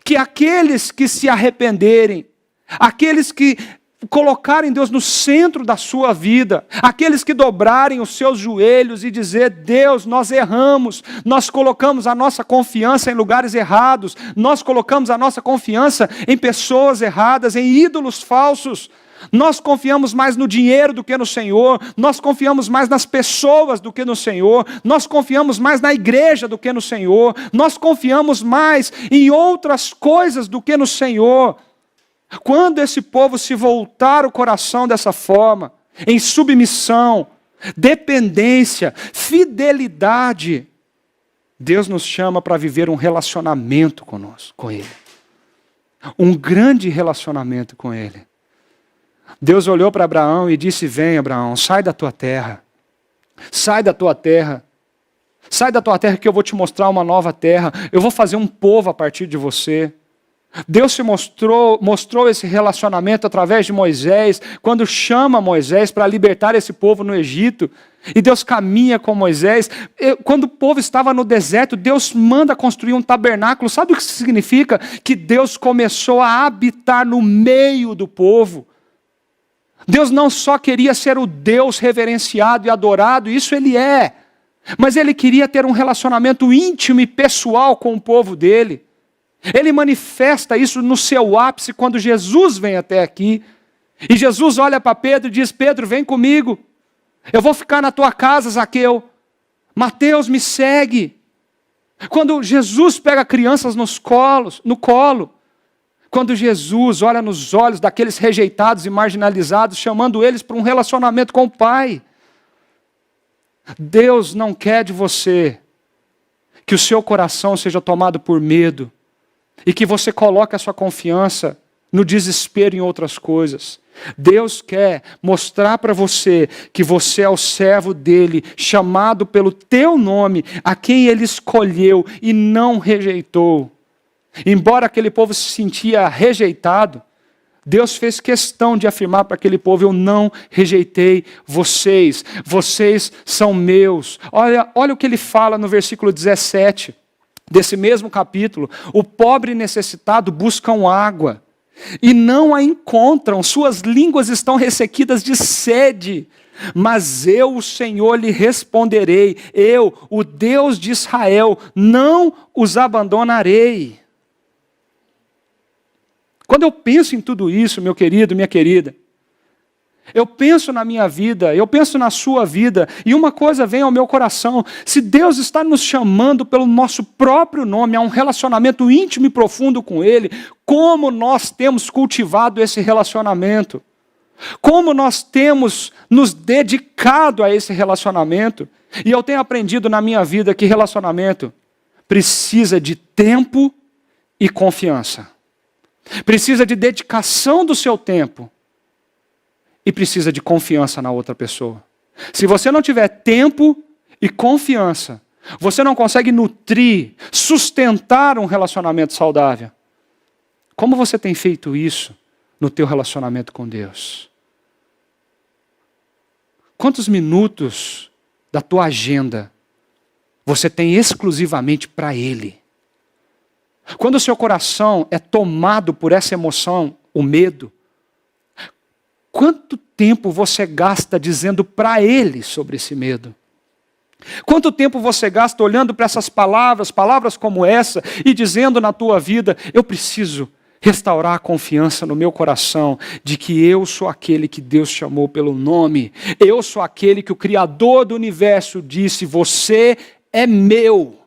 Speaker 8: que aqueles que se arrependerem, aqueles que colocarem Deus no centro da sua vida, aqueles que dobrarem os seus joelhos e dizer, Deus, nós erramos, nós colocamos a nossa confiança em lugares errados, nós colocamos a nossa confiança em pessoas erradas, em ídolos falsos, nós confiamos mais no dinheiro do que no Senhor, nós confiamos mais nas pessoas do que no Senhor, nós confiamos mais na igreja do que no Senhor, nós confiamos mais em outras coisas do que no Senhor. Quando esse povo se voltar o coração dessa forma, em submissão, dependência, fidelidade, Deus nos chama para viver um relacionamento conosco, com Ele. Um grande relacionamento com Ele. Deus olhou para Abraão e disse, vem Abraão, sai da tua terra. Sai da tua terra. Sai da tua terra que eu vou te mostrar uma nova terra. Eu vou fazer um povo a partir de você. Deus se mostrou esse relacionamento através de Moisés, quando chama Moisés para libertar esse povo no Egito. E Deus caminha com Moisés. Quando o povo estava no deserto, Deus manda construir um tabernáculo. Sabe o que isso significa? Que Deus começou a habitar no meio do povo. Deus não só queria ser o Deus reverenciado e adorado, isso Ele é. Mas Ele queria ter um relacionamento íntimo e pessoal com o povo dele. Ele manifesta isso no seu ápice quando Jesus vem até aqui. E Jesus olha para Pedro e diz, Pedro, vem comigo. Eu vou ficar na tua casa, Zaqueu. Mateus, me segue. Quando Jesus pega crianças no colo. Quando Jesus olha nos olhos daqueles rejeitados e marginalizados, chamando eles para um relacionamento com o Pai. Deus não quer de você que o seu coração seja tomado por medo e que você coloque a sua confiança no desespero em outras coisas. Deus quer mostrar para você que você é o servo dele, chamado pelo teu nome, a quem ele escolheu e não rejeitou. Embora aquele povo se sentia rejeitado, Deus fez questão de afirmar para aquele povo: eu não rejeitei vocês, vocês são meus. Olha o que ele fala no versículo 17 desse mesmo capítulo: o pobre e necessitado buscam água e não a encontram, suas línguas estão ressequidas de sede. Mas eu, o Senhor, lhe responderei, eu, o Deus de Israel, não os abandonarei. Quando eu penso em tudo isso, meu querido, minha querida, eu penso na minha vida, eu penso na sua vida, e uma coisa vem ao meu coração: se Deus está nos chamando pelo nosso próprio nome a um relacionamento íntimo e profundo com Ele, como nós temos cultivado esse relacionamento? Como nós temos nos dedicado a esse relacionamento? E eu tenho aprendido na minha vida que relacionamento precisa de tempo e confiança. Precisa de dedicação do seu tempo. E precisa de confiança na outra pessoa. Se você não tiver tempo e confiança, você não consegue nutrir, sustentar um relacionamento saudável. Como você tem feito isso no teu relacionamento com Deus? Quantos minutos da tua agenda você tem exclusivamente para Ele? Quando o seu coração é tomado por essa emoção, o medo, quanto tempo você gasta dizendo para Ele sobre esse medo? Quanto tempo você gasta olhando para essas palavras como essa, e dizendo na tua vida: eu preciso restaurar a confiança no meu coração de que eu sou aquele que Deus chamou pelo nome. Eu sou aquele que o Criador do universo disse: você é meu.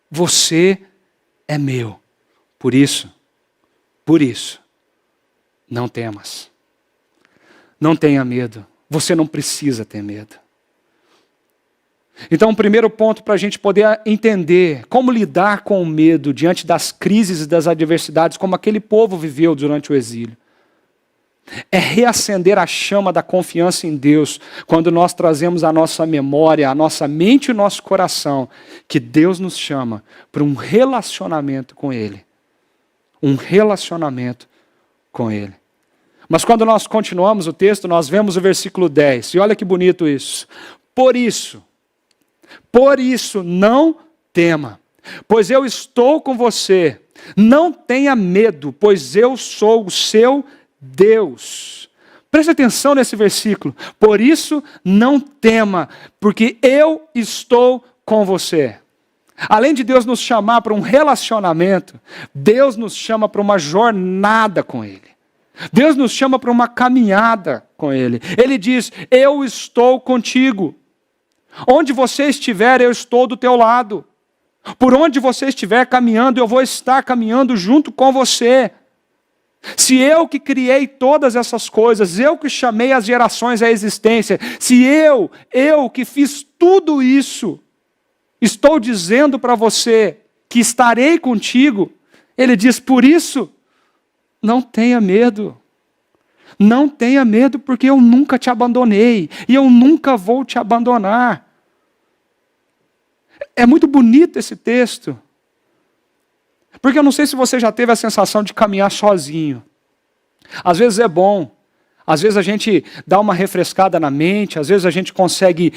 Speaker 8: Você é meu. Por isso, não temas. Não tenha medo. Você não precisa ter medo. Então, o primeiro ponto para a gente poder entender como lidar com o medo diante das crises e das adversidades, como aquele povo viveu durante o exílio, é reacender a chama da confiança em Deus, quando nós trazemos à nossa memória, à nossa mente e o nosso coração, que Deus nos chama para um relacionamento com Ele. Um relacionamento com Ele. Mas quando nós continuamos o texto, nós vemos o versículo 10, e olha que bonito isso. Por isso não tema, pois eu estou com você. Não tenha medo, pois eu sou o seu Deus. Preste atenção nesse versículo. Por isso não tema, porque eu estou com você. Além de Deus nos chamar para um relacionamento, Deus nos chama para uma jornada com Ele. Deus nos chama para uma caminhada com Ele. Ele diz: eu estou contigo. Onde você estiver, eu estou do teu lado. Por onde você estiver caminhando, eu vou estar caminhando junto com você. Se eu que criei todas essas coisas, eu que chamei as gerações à existência, se eu que fiz tudo isso, estou dizendo para você que estarei contigo, Ele diz: por isso, não tenha medo. Não tenha medo, porque eu nunca te abandonei e eu nunca vou te abandonar. É muito bonito esse texto, porque eu não sei se você já teve a sensação de caminhar sozinho. Às vezes é bom, às vezes a gente dá uma refrescada na mente, às vezes a gente consegue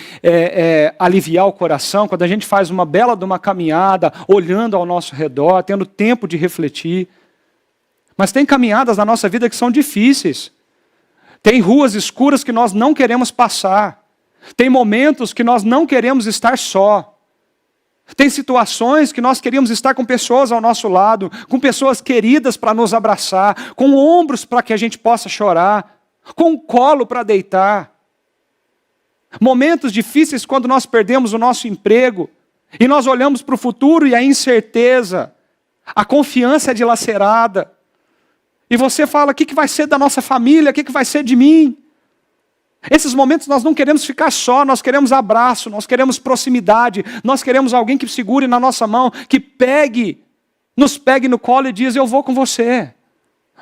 Speaker 8: aliviar o coração quando a gente faz uma bela de uma caminhada, olhando ao nosso redor, tendo tempo de refletir. Mas tem caminhadas na nossa vida que são difíceis. Tem ruas escuras que nós não queremos passar. Tem momentos que nós não queremos estar só. Tem situações que nós queríamos estar com pessoas ao nosso lado, com pessoas queridas para nos abraçar, com ombros para que a gente possa chorar, com um colo para deitar. Momentos difíceis quando nós perdemos o nosso emprego e nós olhamos para o futuro e a incerteza, a confiança é dilacerada. E você fala: o que vai ser da nossa família? O que vai ser de mim? Esses momentos nós não queremos ficar só, nós queremos abraço, nós queremos proximidade, nós queremos alguém que segure na nossa mão, que nos pegue no colo e diz: eu vou com você.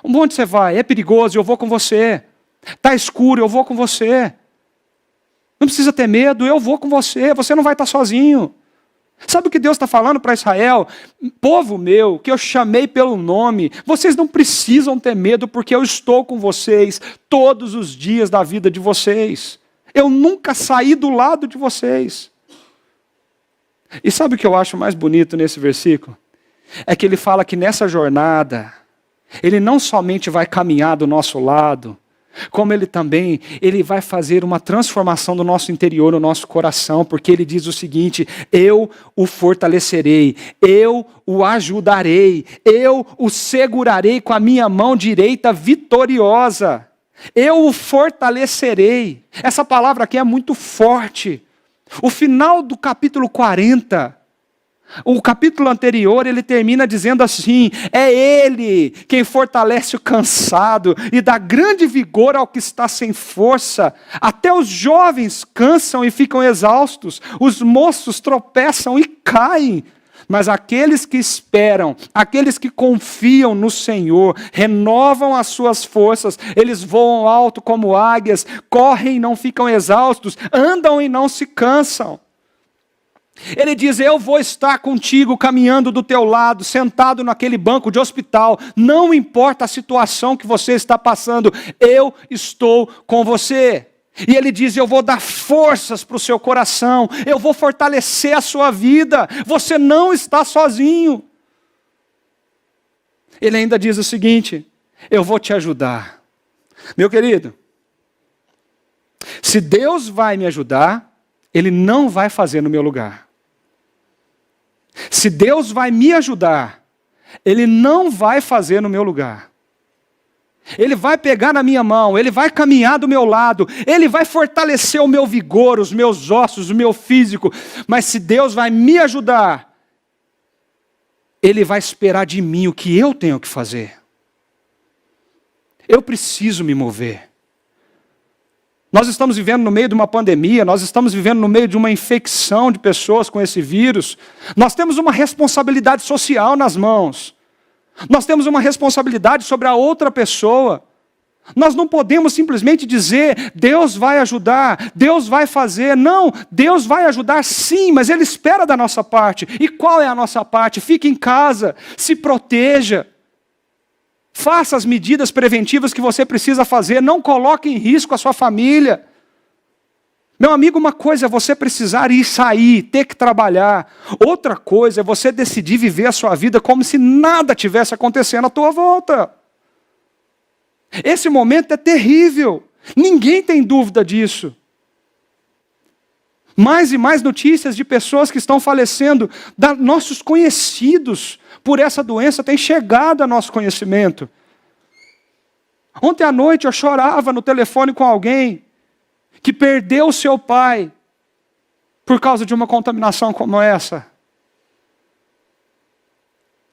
Speaker 8: Onde você vai? É perigoso, eu vou com você. Está escuro, eu vou com você. Não precisa ter medo, eu vou com você. Você não vai estar sozinho. Sabe o que Deus está falando para Israel? Povo meu, que eu chamei pelo nome, vocês não precisam ter medo, porque eu estou com vocês todos os dias da vida de vocês. Eu nunca saí do lado de vocês. E sabe o que eu acho mais bonito nesse versículo? É que ele fala que nessa jornada, ele não somente vai caminhar do nosso lado, como ele vai fazer uma transformação do nosso interior, no nosso coração, porque ele diz o seguinte: eu o fortalecerei, eu o ajudarei, eu o segurarei com a minha mão direita vitoriosa, eu o fortalecerei. Essa palavra aqui é muito forte. O final do capítulo 40, o capítulo anterior, ele termina dizendo assim: é Ele quem fortalece o cansado e dá grande vigor ao que está sem força. Até os jovens cansam e ficam exaustos, os moços tropeçam e caem. Mas aqueles que esperam, aqueles que confiam no Senhor, renovam as suas forças, eles voam alto como águias, correm e não ficam exaustos, andam e não se cansam. Ele diz: eu vou estar contigo, caminhando do teu lado, sentado naquele banco de hospital. Não importa a situação que você está passando, eu estou com você. E ele diz: eu vou dar forças para o seu coração, eu vou fortalecer a sua vida. Você não está sozinho. Ele ainda diz o seguinte: eu vou te ajudar. Meu querido, se Deus vai me ajudar, Ele não vai fazer no meu lugar. Se Deus vai me ajudar, Ele não vai fazer no meu lugar. Ele vai pegar na minha mão, Ele vai caminhar do meu lado, Ele vai fortalecer o meu vigor, os meus ossos, o meu físico. Mas se Deus vai me ajudar, Ele vai esperar de mim o que eu tenho que fazer. Eu preciso me mover. Nós estamos vivendo no meio de uma pandemia, nós estamos vivendo no meio de uma infecção de pessoas com esse vírus. Nós temos uma responsabilidade social nas mãos. Nós temos uma responsabilidade sobre a outra pessoa. Nós não podemos simplesmente dizer: Deus vai ajudar, Deus vai fazer. Não, Deus vai ajudar sim, mas Ele espera da nossa parte. E qual é a nossa parte? Fique em casa, se proteja. Faça as medidas preventivas que você precisa fazer, não coloque em risco a sua família. Meu amigo, uma coisa é você precisar ir sair, ter que trabalhar. Outra coisa é você decidir viver a sua vida como se nada tivesse acontecendo à tua volta. Esse momento é terrível, ninguém tem dúvida disso. Mais e mais notícias de pessoas que estão falecendo, nossos conhecidos por essa doença têm chegado a nosso conhecimento. Ontem à noite eu chorava no telefone com alguém que perdeu o seu pai por causa de uma contaminação como essa.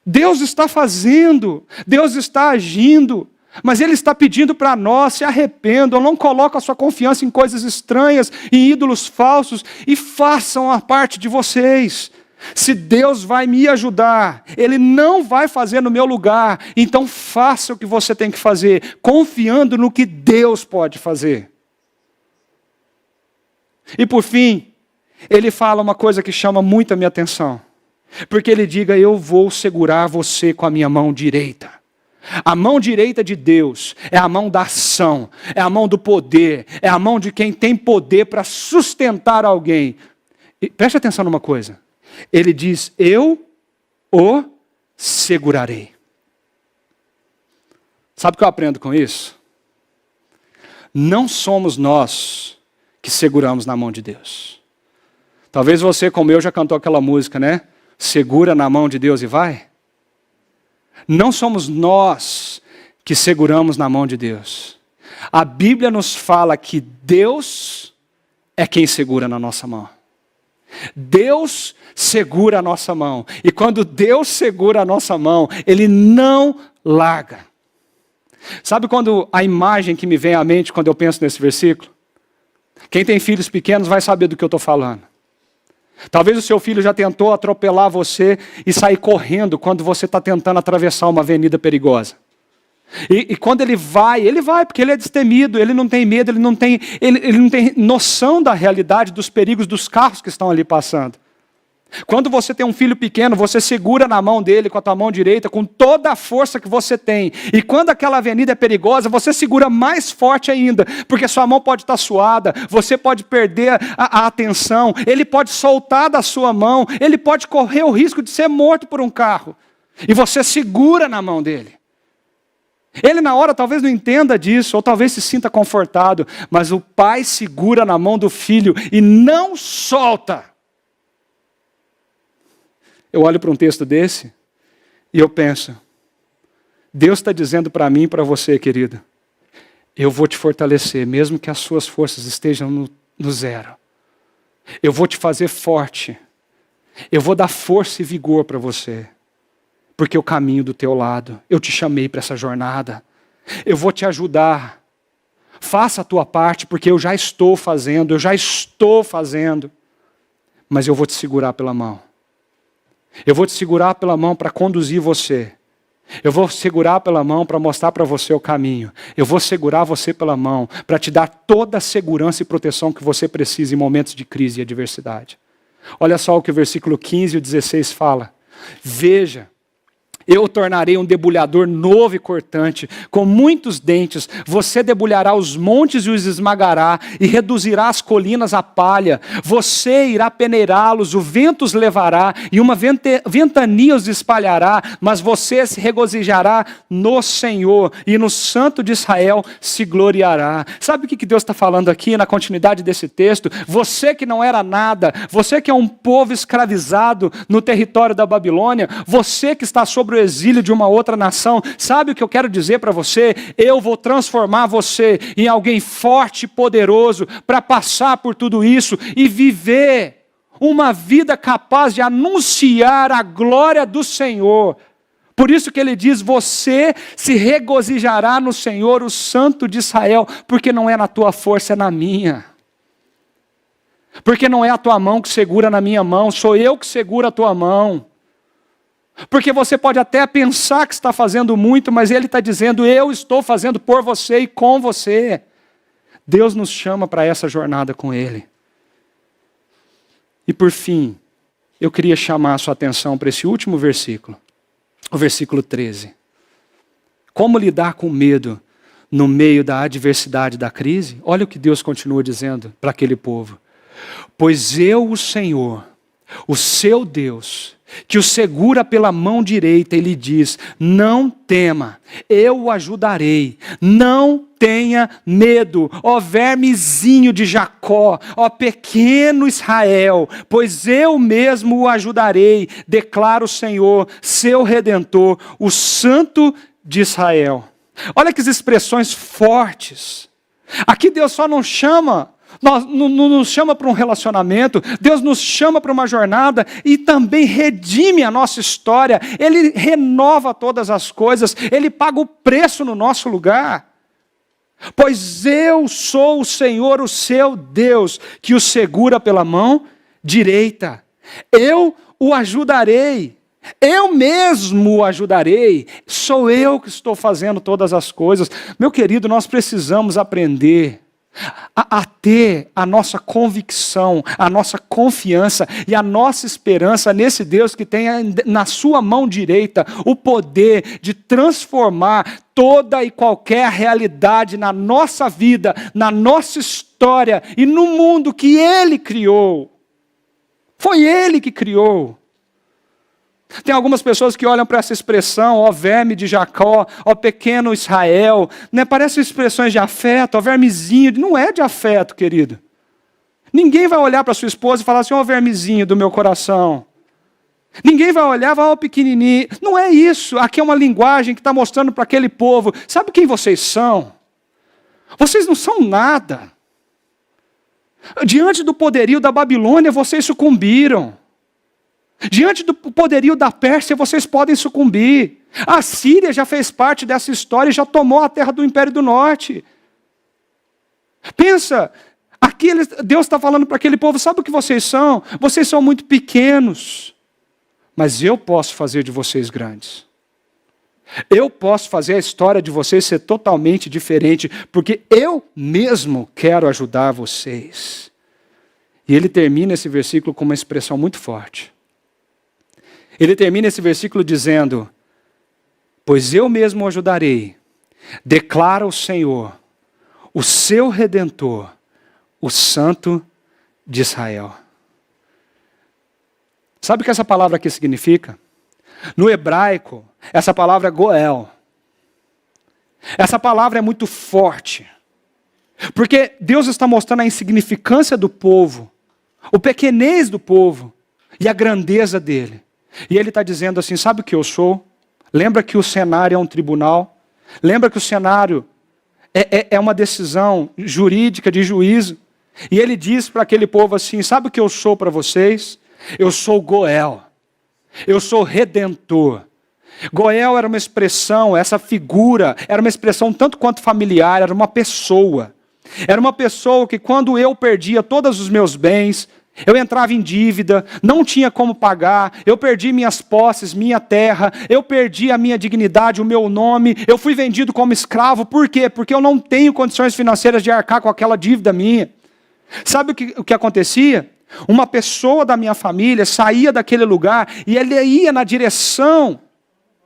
Speaker 8: Deus está fazendo, Deus está agindo, mas Ele está pedindo para nós: se arrependam, não coloquem a sua confiança em coisas estranhas, em ídolos falsos, e façam a parte de vocês. Se Deus vai me ajudar, Ele não vai fazer no meu lugar, então faça o que você tem que fazer, confiando no que Deus pode fazer. E por fim, ele fala uma coisa que chama muito a minha atenção, porque ele diga: eu vou segurar você com a minha mão direita. A mão direita de Deus é a mão da ação, é a mão do poder, é a mão de quem tem poder para sustentar alguém. E preste atenção numa coisa. Ele diz: eu o segurarei. Sabe o que eu aprendo com isso? Não somos nós que seguramos na mão de Deus. Talvez você, como eu, já cantou aquela música, né? Segura na mão de Deus e vai. Não somos nós que seguramos na mão de Deus. A Bíblia nos fala que Deus é quem segura na nossa mão. Deus segura a nossa mão. E quando Deus segura a nossa mão, Ele não larga. Sabe quando a imagem que me vem à mente quando eu penso nesse versículo? Quem tem filhos pequenos vai saber do que eu estou falando. Talvez o seu filho já tentou atropelar você e sair correndo quando você está tentando atravessar uma avenida perigosa. E quando ele vai porque ele é destemido, ele não tem medo, ele não tem noção da realidade, dos perigos dos carros que estão ali passando. Quando você tem um filho pequeno, você segura na mão dele com a tua mão direita, com toda a força que você tem. E quando aquela avenida é perigosa, você segura mais forte ainda, porque sua mão pode estar suada, você pode perder a atenção, ele pode soltar da sua mão, ele pode correr o risco de ser morto por um carro. E você segura na mão dele. Ele na hora talvez não entenda disso, ou talvez se sinta confortado, mas o pai segura na mão do filho e não solta. Eu olho para um texto desse e eu penso, Deus está dizendo para mim e para você, querido, eu vou te fortalecer, mesmo que as suas forças estejam no zero. Eu vou te fazer forte. Eu vou dar força e vigor para você. Porque eu caminho do teu lado. Eu te chamei para essa jornada. Eu vou te ajudar. Faça a tua parte, porque eu já estou fazendo. Mas eu vou te segurar pela mão. Eu vou te segurar pela mão para conduzir você. Eu vou segurar pela mão para mostrar para você o caminho. Eu vou segurar você pela mão para te dar toda a segurança e proteção que você precisa em momentos de crise e adversidade. Olha só o que o versículo 15 e o 16 fala. Veja, eu o tornarei um debulhador novo e cortante, com muitos dentes. Você debulhará os montes e os esmagará, e reduzirá as colinas a palha. Você irá peneirá-los, o vento os levará, e uma ventania os espalhará, mas você se regozijará no Senhor, e no Santo de Israel se gloriará. Sabe o que Deus está falando aqui na continuidade desse texto? Você que não era nada, você que é um povo escravizado no território da Babilônia, você que está sobre o exílio de uma outra nação, sabe o que eu quero dizer para você? Eu vou transformar você em alguém forte e poderoso para passar por tudo isso e viver uma vida capaz de anunciar a glória do Senhor. Por isso que ele diz, você se regozijará no Senhor, o Santo de Israel, porque não é na tua força, é na minha. Porque não é a tua mão que segura na minha mão, sou eu que seguro a tua mão. Porque você pode até pensar que está fazendo muito, mas ele está dizendo, eu estou fazendo por você e com você. Deus nos chama para essa jornada com ele. E por fim, eu queria chamar a sua atenção para esse último versículo, o versículo 13. Como lidar com medo no meio da adversidade da crise? Olha o que Deus continua dizendo para aquele povo. Pois eu, o Senhor, o seu Deus, que o segura pela mão direita e lhe diz, não tema, eu o ajudarei, não tenha medo, ó vermezinho de Jacó, ó pequeno Israel, pois eu mesmo o ajudarei, declara o Senhor, seu Redentor, o Santo de Israel. Olha que expressões fortes. Aqui Deus só não chama... Não nos chama para um relacionamento, Deus nos chama para uma jornada e também redime a nossa história. Ele renova todas as coisas, Ele paga o preço no nosso lugar. Pois eu sou o Senhor, o seu Deus, que o segura pela mão direita. Eu o ajudarei. Eu mesmo o ajudarei. Sou eu que estou fazendo todas as coisas. Meu querido, nós precisamos aprender a ter a nossa convicção, a nossa confiança e a nossa esperança nesse Deus que tem na sua mão direita o poder de transformar toda e qualquer realidade na nossa vida, na nossa história e no mundo que Ele criou. Foi Ele que criou. Tem algumas pessoas que olham para essa expressão, ó verme de Jacó, ó pequeno Israel, né? Parecem expressões de afeto, ó vermezinho, não é de afeto, querido. Ninguém vai olhar para sua esposa e falar assim, ó vermezinho do meu coração. Ninguém vai olhar e falar, ó pequenininho. Não é isso, aqui é uma linguagem que está mostrando para aquele povo, sabe quem vocês são? Vocês não são nada. Diante do poderio da Babilônia, vocês sucumbiram. Diante do poderio da Pérsia, vocês podem sucumbir. A Síria já fez parte dessa história e já tomou a terra do Império do Norte. Pensa, aqui Deus está falando para aquele povo, sabe o que vocês são? Vocês são muito pequenos, mas eu posso fazer de vocês grandes. Eu posso fazer a história de vocês ser totalmente diferente, porque eu mesmo quero ajudar vocês. E ele termina esse versículo com uma expressão muito forte. Ele termina esse versículo dizendo: pois eu mesmo o ajudarei, declara o Senhor, o seu Redentor, o Santo de Israel. Sabe o que essa palavra aqui significa? No hebraico, essa palavra é goel. Essa palavra é muito forte. Porque Deus está mostrando a insignificância do povo, o pequenez do povo e a grandeza dele. E ele está dizendo assim, sabe o que eu sou? Lembra que o cenário é um tribunal? Lembra que o cenário é uma decisão jurídica de juízo? E ele diz para aquele povo assim, sabe o que eu sou para vocês? Eu sou Goel. Eu sou Redentor. Goel era uma expressão, essa figura, era uma expressão tanto quanto familiar, era uma pessoa. Era uma pessoa que quando eu perdia todos os meus bens, eu entrava em dívida, não tinha como pagar, eu perdi minhas posses, minha terra, eu perdi a minha dignidade, o meu nome, eu fui vendido como escravo. Por quê? Porque eu não tenho condições financeiras de arcar com aquela dívida minha. Sabe o que acontecia? Uma pessoa da minha família saía daquele lugar e ele ia na direção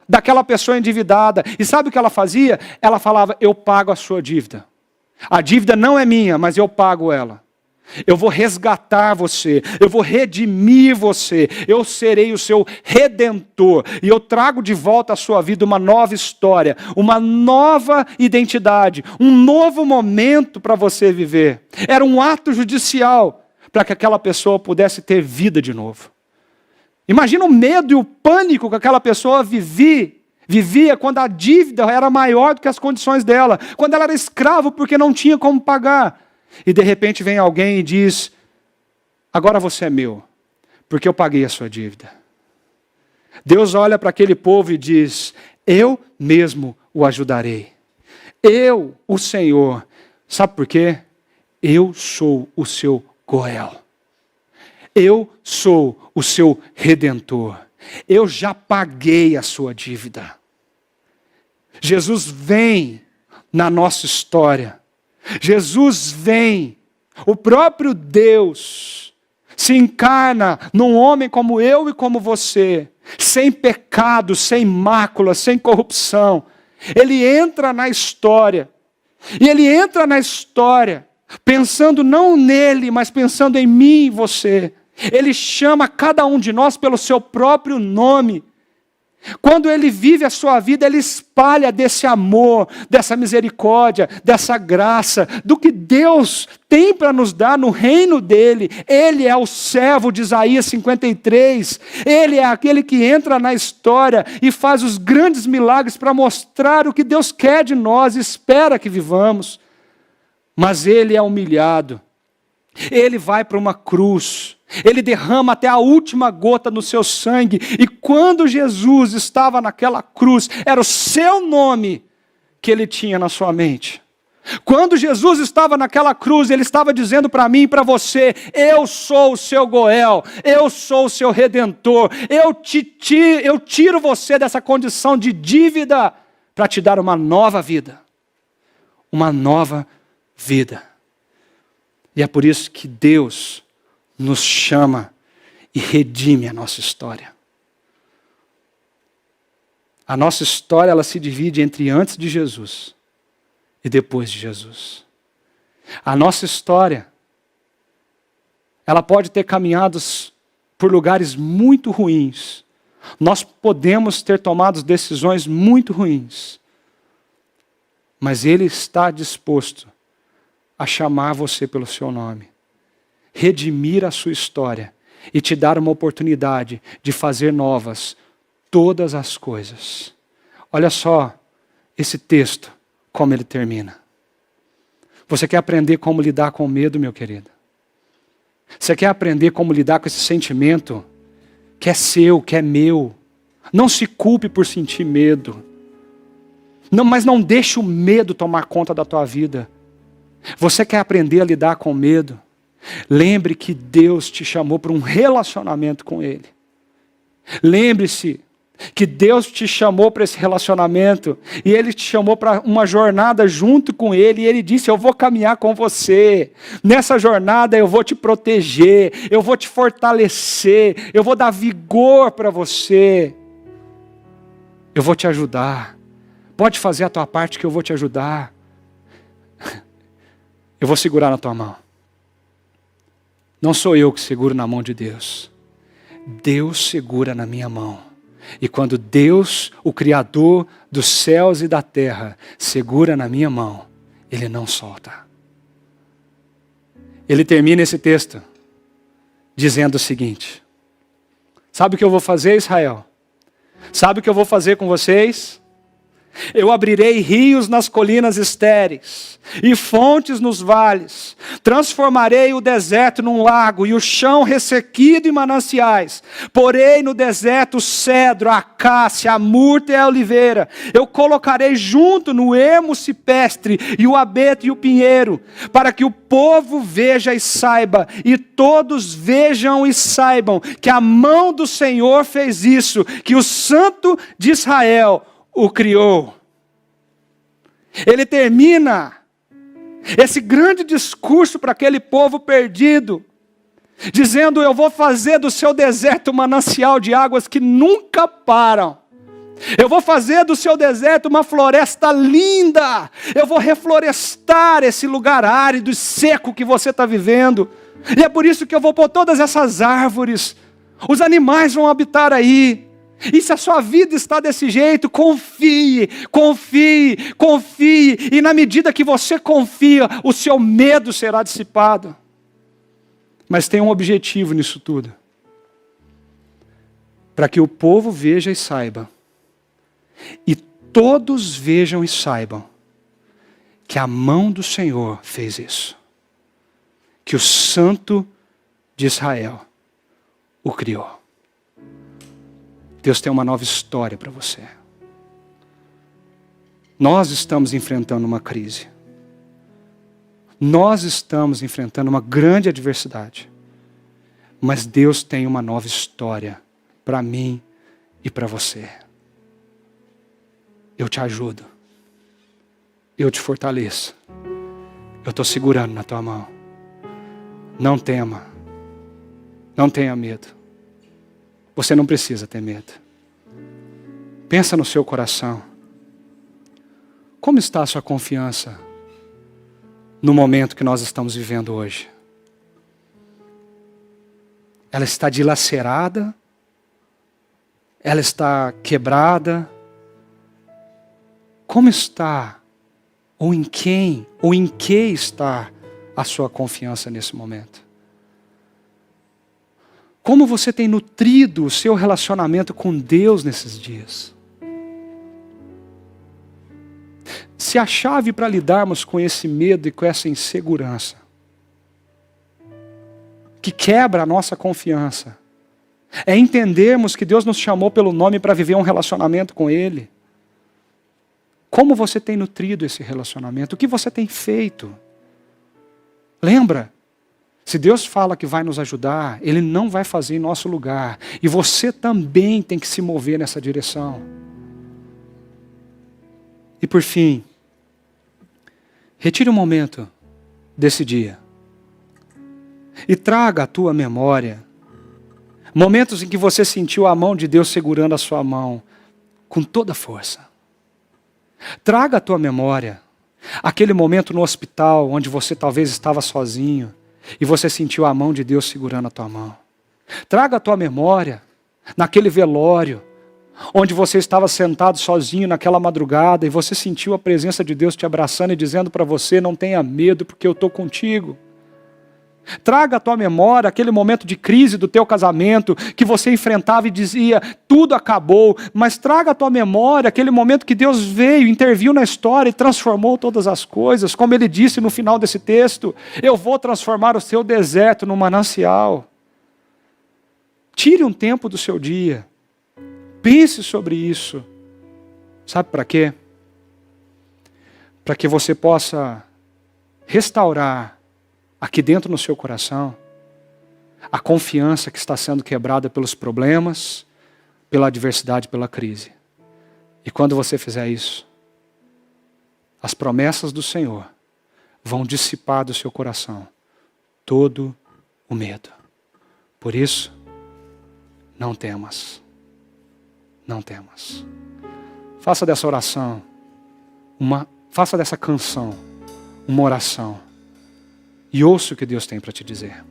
Speaker 8: daquela pessoa endividada. E sabe o que ela fazia? Ela falava, eu pago a sua dívida. A dívida não é minha, mas eu pago ela. Eu vou resgatar você, eu vou redimir você, eu serei o seu redentor. E eu trago de volta à sua vida uma nova história, uma nova identidade, um novo momento para você viver. Era um ato judicial para que aquela pessoa pudesse ter vida de novo. Imagina o medo e o pânico que aquela pessoa vivia quando a dívida era maior do que as condições dela, quando ela era escravo porque não tinha como pagar. E de repente vem alguém e diz, agora você é meu, porque eu paguei a sua dívida. Deus olha para aquele povo e diz, eu mesmo o ajudarei. Eu, o Senhor. Sabe por quê? Eu sou o seu Goel. Eu sou o seu Redentor. Eu já paguei a sua dívida. Jesus vem na nossa história. Jesus vem, o próprio Deus se encarna num homem como eu e como você, sem pecado, sem mácula, sem corrupção. Ele entra na história, e ele entra na história pensando não nele, mas pensando em mim e você. Ele chama cada um de nós pelo seu próprio nome. Quando ele vive a sua vida, ele espalha desse amor, dessa misericórdia, dessa graça, do que Deus tem para nos dar no reino dele. Ele é o servo de Isaías 53. Ele é aquele que entra na história e faz os grandes milagres para mostrar o que Deus quer de nós e espera que vivamos. Mas ele é humilhado. Ele vai para uma cruz. Ele derrama até a última gota no seu sangue. E quando Jesus estava naquela cruz, era o seu nome que ele tinha na sua mente. Quando Jesus estava naquela cruz, ele estava dizendo para mim e para você, eu sou o seu Goel, eu sou o seu Redentor, eu tiro você dessa condição de dívida para te dar uma nova vida. Uma nova vida. E é por isso que Deus nos chama e redime a nossa história. A nossa história, ela se divide entre antes de Jesus e depois de Jesus. A nossa história, ela pode ter caminhado por lugares muito ruins. Nós podemos ter tomado decisões muito ruins. Mas Ele está disposto a chamar você pelo seu nome, redimir a sua história e te dar uma oportunidade de fazer novas todas as coisas. Olha só esse texto, como ele termina. Você quer aprender como lidar com o medo, meu querido? Você quer aprender como lidar com esse sentimento que é seu, que é meu? Não se culpe por sentir medo. Não, mas não deixe o medo tomar conta da tua vida. Você quer aprender a lidar com medo? Lembre que Deus te chamou para um relacionamento com Ele. Lembre-se que Deus te chamou para esse relacionamento, e Ele te chamou para uma jornada junto com Ele, e Ele disse: eu vou caminhar com você, nessa jornada eu vou te proteger, eu vou te fortalecer, eu vou dar vigor para você, eu vou te ajudar, pode fazer a tua parte que eu vou te ajudar, eu vou segurar na tua mão. Não sou eu que seguro na mão de Deus, Deus segura na minha mão. E quando Deus, o Criador dos céus e da terra, segura na minha mão, Ele não solta. Ele termina esse texto dizendo o seguinte: sabe o que eu vou fazer, Israel? Sabe o que eu vou fazer com vocês? Eu abrirei rios nas colinas estéreis e fontes nos vales. Transformarei o deserto num lago e o chão ressequido em mananciais. Porei no deserto o cedro, a acácia, a murta e a oliveira. Eu colocarei junto no ermo cipestre e o abeto e o pinheiro, para que o povo veja e saiba, e todos vejam e saibam que a mão do Senhor fez isso, que o Santo de Israel o criou. Ele termina esse grande discurso para aquele povo perdido, dizendo: eu vou fazer do seu deserto um manancial de águas que nunca param. Eu vou fazer do seu deserto uma floresta linda. Eu vou reflorestar esse lugar árido e seco que você está vivendo. E é por isso que eu vou pôr todas essas árvores. Os animais vão habitar aí. E se a sua vida está desse jeito, confie, confie, confie. E na medida que você confia, o seu medo será dissipado. Mas tem um objetivo nisso tudo: para que o povo veja e saiba, e todos vejam e saibam, que a mão do Senhor fez isso, que o Santo de Israel o criou. Deus tem uma nova história para você. Nós estamos enfrentando uma crise. Nós estamos enfrentando uma grande adversidade. Mas Deus tem uma nova história para mim e para você. Eu te ajudo. Eu te fortaleço. Eu estou segurando na tua mão. Não tema. Não tenha medo. Você não precisa ter medo. Pensa no seu coração. Como está a sua confiança no momento que nós estamos vivendo hoje? Ela está dilacerada? Ela está quebrada? Como está? Ou em quem? Ou em que está a sua confiança nesse momento? Como você tem nutrido o seu relacionamento com Deus nesses dias? Se a chave para lidarmos com esse medo e com essa insegurança, que quebra a nossa confiança, é entendermos que Deus nos chamou pelo nome para viver um relacionamento com Ele. Como você tem nutrido esse relacionamento? O que você tem feito? Lembra? Se Deus fala que vai nos ajudar, Ele não vai fazer em nosso lugar. E você também tem que se mover nessa direção. E por fim, retire um momento desse dia e traga à tua memória momentos em que você sentiu a mão de Deus segurando a sua mão com toda a força. Traga à tua memória aquele momento no hospital onde você talvez estava sozinho e você sentiu a mão de Deus segurando a tua mão. Traga à tua memória naquele velório onde você estava sentado sozinho naquela madrugada e você sentiu a presença de Deus te abraçando e dizendo para você: não tenha medo porque eu estou contigo. Traga à tua memória aquele momento de crise do teu casamento que você enfrentava e dizia: tudo acabou. Mas traga à tua memória aquele momento que Deus veio, interviu na história e transformou todas as coisas. Como Ele disse no final desse texto: eu vou transformar o seu deserto num manancial. Tire um tempo do seu dia. Pense sobre isso. Sabe para quê? Para que você possa restaurar aqui dentro no seu coração a confiança que está sendo quebrada pelos problemas, pela adversidade, pela crise. E quando você fizer isso, as promessas do Senhor vão dissipar do seu coração todo o medo. Por isso, não temas. Não temas. Faça dessa oração, faça dessa canção uma oração. E ouça o que Deus tem para te dizer.